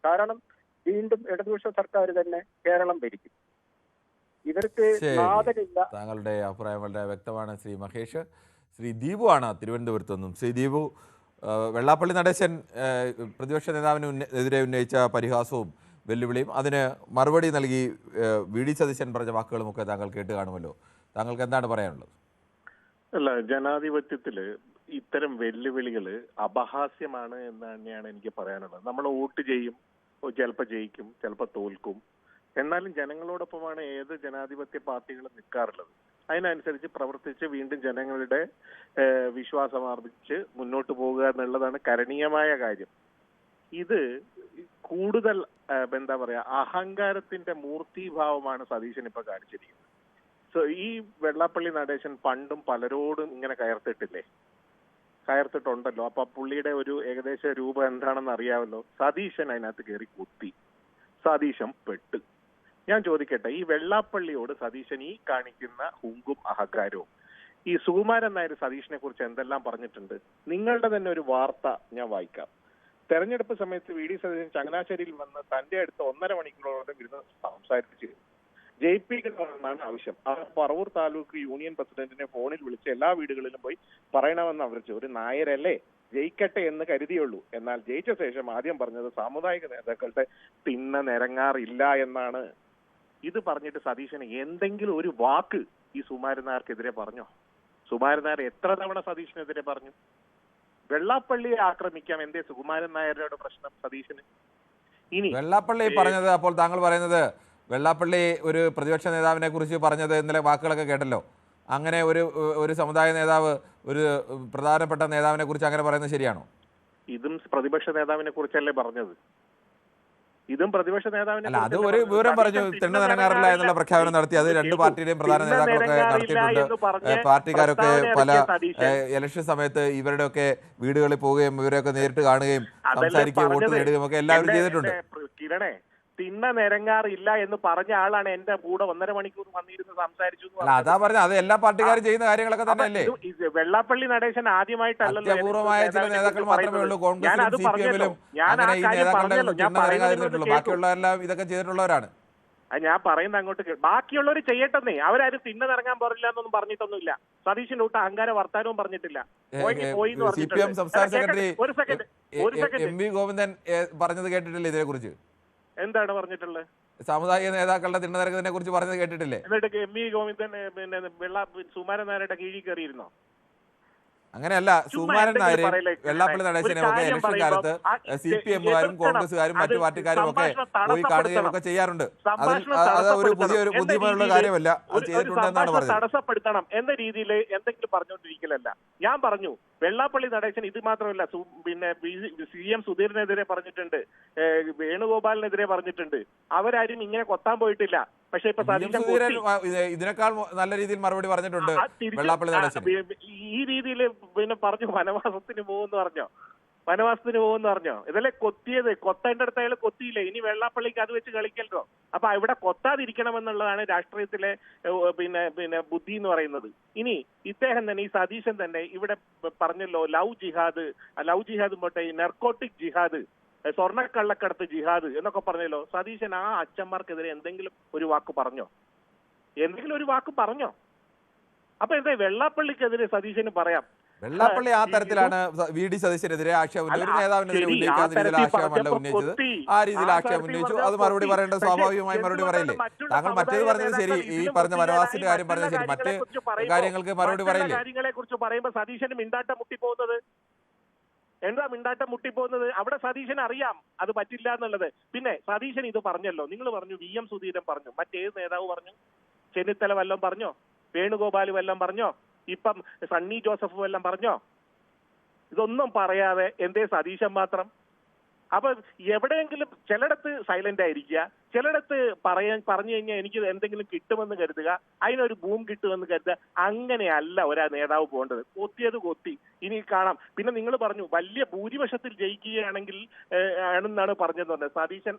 കാരണം വീണ്ടും ഇടതുപക്ഷ സർക്കാർ തന്നെ കേരളം ഭരിക്കും. ഇവർക്ക് നാഥനില്ല. താങ്കളുടെ അഭിപ്രായം വളരെ വ്യക്തമാണ് ശ്രീ മഹേഷ്. ശ്രീ ദീപു ആണ് തിരുവനന്തപുരത്ത് നിന്നും. ശ്രീ ദീപു, വെള്ളാപ്പള്ളി നടേശൻ പ്രതിപക്ഷ നേതാവിനെതിരെ ഉന്നയിച്ച പരിഹാസവും വെല്ലുവിളിയും അതിന് മറുപടി നൽകി വി ഡി സതീശൻ പറഞ്ഞ വാക്കുകളുമൊക്കെ താങ്കൾ കേട്ട് കാണുമല്ലോ. താങ്കൾക്ക് എന്താണ് പറയാനുള്ളത്? അല്ല, ജനാധിപത്യത്തില് ഇത്തരം വെല്ലുവിളികള് അപഹാസ്യമാണ് എന്ന് തന്നെയാണ് എനിക്ക് പറയാനുള്ളത്. നമ്മൾ വോട്ട് ചെയ്യും, ചിലപ്പോൾ ജയിക്കും, ചിലപ്പോൾ തോൽക്കും. എന്നാലും ജനങ്ങളോടൊപ്പമാണ് ഏത് ജനാധിപത്യ പാർട്ടികളും നിൽക്കാറുള്ളത്. അതിനനുസരിച്ച് പ്രവർത്തിച്ച് വീണ്ടും ജനങ്ങളുടെ വിശ്വാസമാർജിച്ച് മുന്നോട്ട് പോകുക എന്നുള്ളതാണ് കരണീയമായ കാര്യം. ഇത് കൂടുതൽ എന്താ പറയാ, അഹങ്കാരത്തിന്റെ മൂർത്തിഭാവമാണ് സതീശൻ ഇപ്പൊ കാണിച്ചിരിക്കുന്നത്. ഈ വെള്ളാപ്പള്ളി നടേശൻ പണ്ടും പലരോടും ഇങ്ങനെ കയർത്തിട്ടുണ്ടല്ലോ. അപ്പൊ പുള്ളിയുടെ ഒരു ഏകദേശ രൂപം എന്താണെന്ന് അറിയാമല്ലോ. സതീശൻ അതിനകത്ത് കയറി കുത്തി, സതീശൻ പെട്ട്. ഞാൻ ചോദിക്കട്ടെ, ഈ വെള്ളാപ്പള്ളിയോട് സതീശൻ ഈ കാണിക്കുന്ന ഹുങ്കും അഹങ്കാരവും, ഈ സുകുമാരൻ നായർ സതീശനെ കുറിച്ച് എന്തെല്ലാം പറഞ്ഞിട്ടുണ്ട്? നിങ്ങളുടെ തന്നെ ഒരു വാർത്ത ഞാൻ വായിക്കാം. തെരഞ്ഞെടുപ്പ് സമയത്ത് വി ഡി സതീശൻ ചങ്ങനാശ്ശേരിയിൽ വന്ന് തന്റെ അടുത്ത് 1.5 മണിക്കൂറോളം ഇരുന്ന് സംസാരിച്ച് ജയിപ്പിക്കണമെന്നാണ് ആവശ്യം. ആ പറവൂർ താലൂക്ക് യൂണിയൻ പ്രസിഡന്റിനെ ഫോണിൽ വിളിച്ച് എല്ലാ വീടുകളിലും പോയി പറയണമെന്ന് അവർക്ക് ഒരു നായരല്ലേ ജയിക്കട്ടെ എന്ന് കരുതിയുള്ളൂ. എന്നാൽ ജയിച്ച ശേഷം ആദ്യം പറഞ്ഞത് സാമുദായിക നേതാക്കളുടെ തിണ്ണ നിരങ്ങാറില്ല എന്നാണ്. ഇത് പറഞ്ഞിട്ട് സതീശന് എന്തെങ്കിലും ഒരു വാക്ക് ഈ സുകുമാരൻ നായർക്കെതിരെ പറഞ്ഞോ? സുകുമാരൻ നായർ എത്ര തവണ സതീശനെതിരെ പറഞ്ഞു? വെള്ളാപ്പള്ളിയെ ആക്രമിക്കാം, എന്തേ സുകുമാരൻ നായരുടെ പ്രശ്നം സതീശന്? ഇനി വെള്ളാപ്പള്ളി പറഞ്ഞത്, അപ്പോൾ താങ്കൾ പറയുന്നത് വെള്ളാപ്പള്ളി ഒരു പ്രതിപക്ഷ നേതാവിനെ കുറിച്ച് പറഞ്ഞത് ഇന്നലെ വാക്കുകളൊക്കെ കേട്ടല്ലോ. അങ്ങനെ ഒരു സമുദായ നേതാവ് ഒരു പ്രധാനപ്പെട്ട നേതാവിനെ കുറിച്ച് അങ്ങനെ പറയുന്നത് ശരിയാണോ? ഇതും പ്രതിപക്ഷ നേതാവിനെ കുറിച്ചല്ലേ പറഞ്ഞത്? ഇതും പ്രതിപക്ഷ നേതാവിനെ അല്ല, അത് ഒരു വിവരം പറഞ്ഞു, തിണ്ണ നിരങ്ങാറില്ല എന്നുള്ള പ്രഖ്യാപനം നടത്തി. അത് രണ്ട് പാർട്ടിയുടെയും പ്രധാന നേതാക്കളൊക്കെ നടത്തിയിട്ടുണ്ട്. പാർട്ടിക്കാരൊക്കെ പല ഇലക്ഷൻ സമയത്ത് ഇവരുടെയൊക്കെ വീടുകളിൽ പോവുകയും ഇവരെയൊക്കെ നേരിട്ട് കാണുകയും സംസാരിക്കുകയും വോട്ട് നേടുകയും ഒക്കെ എല്ലാവരും ചെയ്തിട്ടുണ്ട്. കിരണേ, തിണ്ണ നിരങ്ങാറില്ല എന്ന് പറഞ്ഞ ആളാണ് എന്റെ കൂടെ 1.5 മണിക്കൂർ വന്നിരുന്ന് സംസാരിച്ചു. അതാ പറഞ്ഞത്, അത് എല്ലാ പാർട്ടിക്കാരും ചെയ്യുന്ന കാര്യങ്ങളൊക്കെ തന്നെയല്ലേ. വെള്ളാപ്പള്ളി നടേശൻ ആദ്യമായിട്ടല്ലല്ലോ, അപൂർവമായ ചില നേതാക്കൾ മാത്രമേ ഉള്ളൂ കോൺഗ്രസിലും CPM-ലും അങ്ങനെ ഈ നേതാക്കളുടെ തിണ്ണ നിരങ്ങാതിരുന്നിട്ടുള്ളൂ. ബാക്കിയുള്ളവരെല്ലാം ഇതൊക്കെ ചെയ്തിട്ടുള്ളവരാണ്. ഞാൻ പറയുന്നത് അങ്ങോട്ട് ബാക്കിയുള്ളവർ ചെയ്യട്ടെന്നേ. അവരാരും തിണ്ണ നിറങ്ങാൻ പോറില്ല എന്നൊന്നും പറഞ്ഞിട്ടൊന്നുമില്ല. സതീശൻ ഒട്ട് അഹങ്കാര വർത്താനവും പറഞ്ഞിട്ടില്ല. CPM സംസ്ഥാന സെക്രട്ടറി MV ഗോവിന്ദൻ പറഞ്ഞത് കേട്ടിട്ടില്ലേ ഇതിനെ കുറിച്ച്? എന്താണ് പറഞ്ഞിട്ടുള്ളത്? സാമുദായിക നേതാക്കളുടെ തിണ്ണ നിരക്കുന്നതിനെ കുറിച്ച് പറഞ്ഞത് കേട്ടിട്ടില്ലേ? എന്നിട്ട് MV ഗോവിന്ദൻ പിന്നെ സുകുമാരൻ നായരുടെ കീഴിൽ കയറിയിരുന്നോ? അങ്ങനെയല്ല, സുകുമാരൻ നായർ വെള്ളാപ്പള്ളി നടേശനെ ഒക്കെ ഇലക്ഷൻ കാലത്ത് CPM-കാരും കോൺഗ്രസ്സുകാരും മറ്റു പാർട്ടിക്കാരും ഒക്കെ പോയി കാണുകയും ഒക്കെ ചെയ്യാറുണ്ട്. അത് ഒരു പുതിയൊരു ബുദ്ധിമുട്ടുള്ള കാര്യമല്ല, അത് ചെയ്തിട്ടുണ്ടെന്നാണ് പറഞ്ഞത്. തടസ്സപ്പെടുത്തണം എന്ന രീതിയിൽ എന്തെങ്കിലും പറഞ്ഞുകൊണ്ടിരിക്കലല്ല. ഞാൻ പറഞ്ഞു, വെള്ളാപ്പള്ളി നടേശൻ ഇത് മാത്രമല്ല, പിന്നെ CM സുധീരനെതിരെ പറഞ്ഞിട്ടുണ്ട്, വേണുഗോപാലിനെതിരെ പറഞ്ഞിട്ടുണ്ട്. അവരാരും ഇങ്ങനെ കൊത്താൻ പോയിട്ടില്ല. പക്ഷെ ഇപ്പൊ ഇതിനേക്കാൾ നല്ല രീതിയിൽ മറുപടി പറഞ്ഞിട്ടുണ്ട് വെള്ളാപ്പള്ളി നടേശൻ. ഈ രീതിയിൽ പിന്നെ പറഞ്ഞു വനവാസത്തിന് പോകുമെന്ന് പറഞ്ഞോ. ഇതല്ലേ കൊത്തിയത്? കൊത്തേണ്ട അടുത്ത് അയാൾ കൊത്തിയില്ലേ? ഇനി വെള്ളാപ്പള്ളിക്ക് അത് വെച്ച് കളിക്കല്ലോ. അപ്പൊ ഇവിടെ കൊത്താതിരിക്കണമെന്നുള്ളതാണ് രാഷ്ട്രീയത്തിലെ പിന്നെ ബുദ്ധി എന്ന് പറയുന്നത്. ഇനി ഇദ്ദേഹം തന്നെ, ഈ സതീശൻ തന്നെ ഇവിടെ പറഞ്ഞല്ലോ, ലവ് ജിഹാദ് പോട്ടെ, നെർക്കോട്ടിക് ജിഹാദ്, സ്വർണ്ണക്കള്ളക്കടത്ത് ജിഹാദ് എന്നൊക്കെ പറഞ്ഞല്ലോ. സതീശൻ ആ അച്ഛന്മാർക്കെതിരെ എന്തെങ്കിലും ഒരു വാക്ക് പറഞ്ഞോ? അപ്പൊ എന്താ വെള്ളാപ്പള്ളിക്കെതിരെ സതീശന് പറയാം? വെള്ളാപ്പള്ളി ആ തരത്തിലാണ് വി ഡി സതീശനെതിരെ ആക്ഷേപം, ഒരു നേതാവിനെതിരെ ഉന്നയിക്കാത്ത രീതിയിൽ ആക്ഷേപമല്ല ഉന്നയിച്ചത്. ആ രീതിയിൽ ആക്ഷേപം ഉന്നയിച്ചു, അത് മറുപടി പറയേണ്ടത് സ്വാഭാവികമായി മറുപടി പറയില്ലേ? താങ്കൾ മറ്റേത് പറഞ്ഞത് ശരി, ഈ പറഞ്ഞ വനവാസത്തിന്റെ കാര്യം പറഞ്ഞത് ശരി, മറ്റ് കാര്യങ്ങൾക്ക് മറുപടി പറയില്ലേ? കാര്യങ്ങളെ കുറിച്ച് പറയുമ്പോൾ സതീശന് മിണ്ടാട്ടം മുട്ടിപ്പോകുന്നത് എന്താ മിണ്ടാട്ടം മുട്ടിപ്പോകുന്നത്? അവിടെ സതീശന് അറിയാം അത് പറ്റില്ല എന്നുള്ളത്. പിന്നെ സതീശൻ ഇത് പറഞ്ഞല്ലോ, നിങ്ങൾ പറഞ്ഞു VM സുധീരൻ പറഞ്ഞു, മറ്റേത് നേതാവ് പറഞ്ഞു? ചെന്നിത്തല വല്ലതും പറഞ്ഞോ? വേണുഗോപാൽ വല്ലതും പറഞ്ഞോ? ഇപ്പം സണ്ണി ജോസഫ് വല്ലതും പറഞ്ഞോ? ഇതൊന്നും പറയാതെ എന്തേ സതീശൻ മാത്രം? അപ്പൊ എവിടെയെങ്കിലും ചിലയിടത്ത് സൈലന്റ് ആയിരിക്കുക, ചിലയിടത്ത് പറഞ്ഞു കഴിഞ്ഞാൽ എനിക്ക് എന്തെങ്കിലും കിട്ടുമെന്ന് കരുതുക, അതിനൊരു ബൂം കിട്ടുമെന്ന് കരുതുക. അങ്ങനെയല്ല ഒരാ നേതാവ് പോകേണ്ടത്. കൊത്തിയത് കൊത്തി, ഇനി കാണാം. പിന്നെ നിങ്ങൾ പറഞ്ഞു വലിയ ഭൂരിപക്ഷത്തിൽ ജയിക്കുകയാണെങ്കിൽ ആണെന്നാണ് പറഞ്ഞത്. സതീശൻ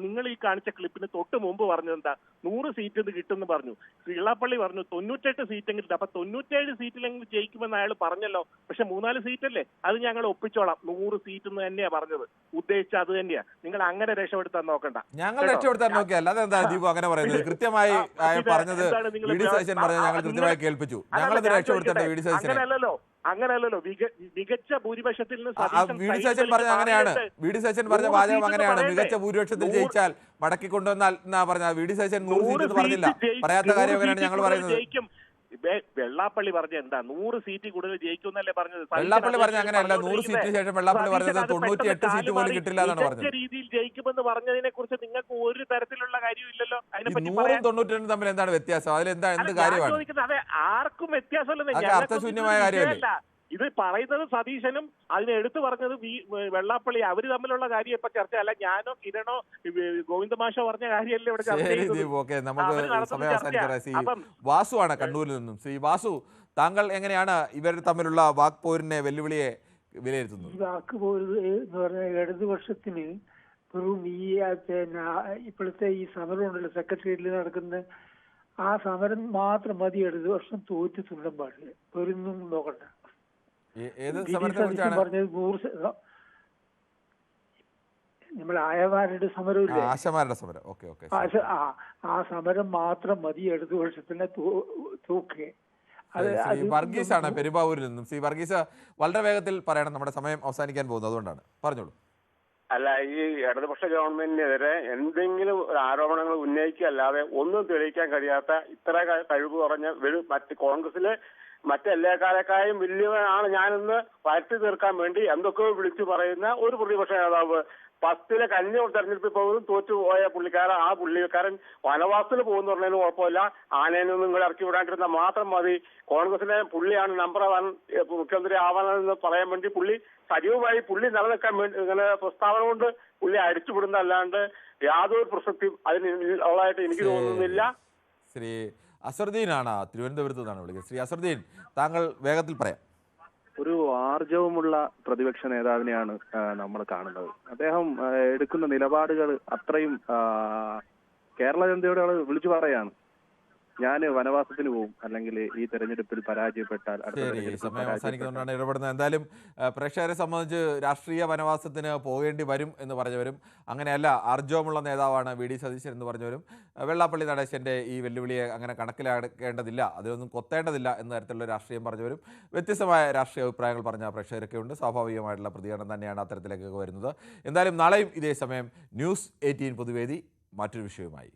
നിങ്ങൾ ഈ കാണിച്ച ക്ലിപ്പിന് തൊട്ട് മുമ്പ് പറഞ്ഞത് എന്താ? 100 സീറ്റ് കിട്ടുമെന്ന് പറഞ്ഞു. വെള്ളാപ്പള്ളി പറഞ്ഞു 98 സീറ്റെങ്കിലും. അപ്പൊ 97 സീറ്റിലെങ്കിലും ജയിക്കുമെന്ന് അയാൾ പറഞ്ഞല്ലോ. പക്ഷെ 3-4 സീറ്റല്ലേ, അത് ഞങ്ങൾ ഒപ്പിച്ചോളാം. 100 സീറ്റ് എന്ന് തന്നെയാ പറഞ്ഞത്, ഉദ്ദേശിച്ച അത് തന്നെയാ. നിങ്ങൾ അങ്ങനെ രക്ഷപ്പെടുത്താൻ നോക്കണ്ട. ഞങ്ങൾ രക്ഷപ്പെടുത്താൻ നോക്കിയ അല്ലാതെ എന്താ ദീപു അങ്ങനെ പറയുന്നത്? കൃത്യമായി പറഞ്ഞത് VD സതീശൻ പറഞ്ഞത് ഞങ്ങൾ കൃത്യമായി കേൾപ്പിച്ചു. ഞങ്ങളത് രക്ഷപ്പെടുത്തേണ്ട VD സതീശനെ അങ്ങനെയല്ലോ. മികച്ച ഭൂരിപക്ഷത്തിൽ VD സതീശൻ പറഞ്ഞ അങ്ങനെയാണ്. VD സതീശൻ പറഞ്ഞ വാചകം അങ്ങനെയാണ്. മികച്ച ഭൂരിപക്ഷത്തിൽ ജയിച്ചാൽ മടക്കി കൊണ്ടുവന്നാൽ എന്നാ പറഞ്ഞ VD സതീശൻ 100 സീറ്റ് എന്ന് പറഞ്ഞില്ല. പറയാത്ത കാര്യം അങ്ങനെയാണ് ഞങ്ങൾ പറയുന്നത്. വെള്ളാപ്പള്ളി പറഞ്ഞ എന്താ? 100 സീറ്റ് കൂടുതൽ ജയിക്കുന്നല്ലേ പറഞ്ഞത്? വെള്ളാപ്പള്ളി പറഞ്ഞ അങ്ങനെയല്ല. 100 സീറ്റിന് ശേഷം വെള്ളാപ്പള്ളി പറഞ്ഞത് 98 സീറ്റ് പോലും കിട്ടില്ല എന്നാണ് പറഞ്ഞത്. രീതിയിൽ ജയിക്കുമെന്ന് പറഞ്ഞതിനെ കുറിച്ച് നിങ്ങൾക്ക് ഒരു തരത്തിലുള്ള കാര്യമില്ലല്ലോ. 100-ും 92 തമ്മിൽ എന്താണ് വ്യത്യാസം? അതിലെന്താ എന്ത് കാര്യമാണ്? അതെ, ആർക്കും വ്യത്യാസമല്ലെന്ന്. അർത്ഥശൂന്യമായ കാര്യമല്ലേ ഇത് പറയുന്നത്? സതീശനും അതിനെ എടുത്തു പറഞ്ഞത് വെള്ളാപ്പള്ളി. അവര് തമ്മിലുള്ള കാര്യം ഇപ്പൊ ചർച്ച അല്ല. ഞാനോ കിരണോ ഗോവിന്ദമാഷോ പറഞ്ഞ കാര്യമല്ലേ ഇവിടെ ചർച്ച ചെയ്യുന്നത്. നമുക്ക് സമയം അവസാനിക്കാൻ. വാസു ആണ് കണ്ണൂരിൽ നിന്നും. ശ്രീ വാസു, താങ്കൾ എങ്ങനെയാണ് ഇവർ തമ്മിലുള്ള വാക്പോരിനെ വെല്ലുവിളിയെ വിലയിരുത്തുന്നത്? വാക്പോര് എന്ന് പറഞ്ഞാൽ ഇടതുപക്ഷത്തിന് വെറും ഇപ്പോഴത്തെ ഈ സമരം ഉണ്ടല്ലോ സെക്രട്ടേറിയറ്റിൽ നടക്കുന്ന ആ സമരം മാത്രം മതി. ഇടതുപക്ഷം തോറ്റ് തുണ്ടാൻ പാടില്ല, വേറൊന്നും നോക്കണ്ട. പറഞ്ഞത് 100 നമ്മൾ ആയമാരുടെ സമരമില്ലേ, ആ സമരം മാത്രം മതി ഇടതുപക്ഷത്തിനെ തൂക്കുക. വർഗീസ് ആണ് പെരുമ്പാവൂരിൽ നിന്നും. ശ്രീ വർഗീസ്, വളരെ വേഗത്തിൽ പറയണം, നമ്മുടെ സമയം അവസാനിക്കാൻ പോകുന്നു, അതുകൊണ്ടാണ്. പറഞ്ഞോളൂ. അല്ല, ഈ ഇടതുപക്ഷ ഗവൺമെന്റിനെതിരെ എന്തെങ്കിലും ഒരു ആരോപണങ്ങൾ ഉന്നയിക്കുകയല്ലാതെ ഒന്നും തെളിയിക്കാൻ കഴിയാത്ത ഇത്ര കഴിവ് കുറഞ്ഞ മറ്റ് കോൺഗ്രസിലെ മറ്റെല്ലാക്കാരെക്കായും വലിയവനാണ് ഞാനെന്ന് വരുത്തി തീർക്കാൻ വേണ്ടി എന്തൊക്കെയോ വിളിച്ചു പറയുന്ന ഒരു പ്രതിപക്ഷ നേതാവ് 10ലെ കന്നി തെരഞ്ഞെടുപ്പിൽ പോലും തോറ്റുപോയ ആ പുള്ളിക്കാരൻ വനവാസത്തിന് പോകുന്ന പറഞ്ഞതിന് കുഴപ്പമില്ല. ആനേനൊന്നും നിങ്ങൾ ഇറക്കി വിടാണ്ടിരുന്ന മാത്രം മതി. കോൺഗ്രസിലെ പുള്ളിയാണ് നമ്പർ 1 മുഖ്യമന്ത്രി ആവാനെന്ന് പറയാൻ വേണ്ടി പുള്ളി സജീവമായി നിലനിൽക്കാൻ വേണ്ടി ഇങ്ങനെ പ്രസ്താവന കൊണ്ട് പുള്ളി അടിച്ചുവിടുന്നതല്ലാണ്ട് യാതൊരു പ്രസക്തിയും അതിന് ഉള്ളതായിട്ട് എനിക്ക് തോന്നുന്നില്ല. ശ്രീ അസറുദ്ദീനാണ് തിരുവനന്തപുരത്ത് നിന്നാണ് വിളിക്കുന്നത്. ശ്രീ അസറുദ്ദീൻ, താങ്കൾ വേഗത്തിൽ പറയാം. ഒരു ആർജവമുള്ള പ്രതിപക്ഷ നേതാവിനെയാണ് നമ്മൾ കാണുന്നത്. അദ്ദേഹം എടുക്കുന്ന നിലപാടുകൾ അത്രയും കേരള ജനതയോട് വിളിച്ചു പറയാണ്, ഞാൻ വനവാസത്തിന് പോകും, അല്ലെങ്കിൽ ഈ തെരഞ്ഞെടുപ്പിൽ പരാജയപ്പെട്ടാൽ. സമയം അവസാനിക്കുന്നതുകൊണ്ടാണ് ഇടപെടുന്നത്. എന്തായാലും പ്രേക്ഷകരെ സംബന്ധിച്ച് രാഷ്ട്രീയ വനവാസത്തിന് പോകേണ്ടി വരും എന്ന് പറഞ്ഞവരും, അങ്ങനെയല്ല ആർജവമുള്ള നേതാവാണ് VD സതീശൻ എന്ന് പറഞ്ഞവരും, വെള്ളാപ്പള്ളി നടേശൻ്റെ ഈ വെല്ലുവിളിയെ അങ്ങനെ കണക്കിലാക്കേണ്ടതില്ല, അതിലൊന്നും കൊത്തേണ്ടതില്ല എന്ന തരത്തിലുള്ള രാഷ്ട്രീയം പറഞ്ഞവരും, വ്യത്യസ്തമായ രാഷ്ട്രീയ അഭിപ്രായങ്ങൾ പറഞ്ഞ പ്രേക്ഷകരൊക്കെ ഉണ്ട്. സ്വാഭാവികമായിട്ടുള്ള പ്രതികരണം തന്നെയാണ് അത്തരത്തിലേക്കൊക്കെ വരുന്നത്. എന്തായാലും നാളെയും ഇതേ സമയം News 18 പൊതുവേദി മറ്റൊരു വിഷയവുമായി.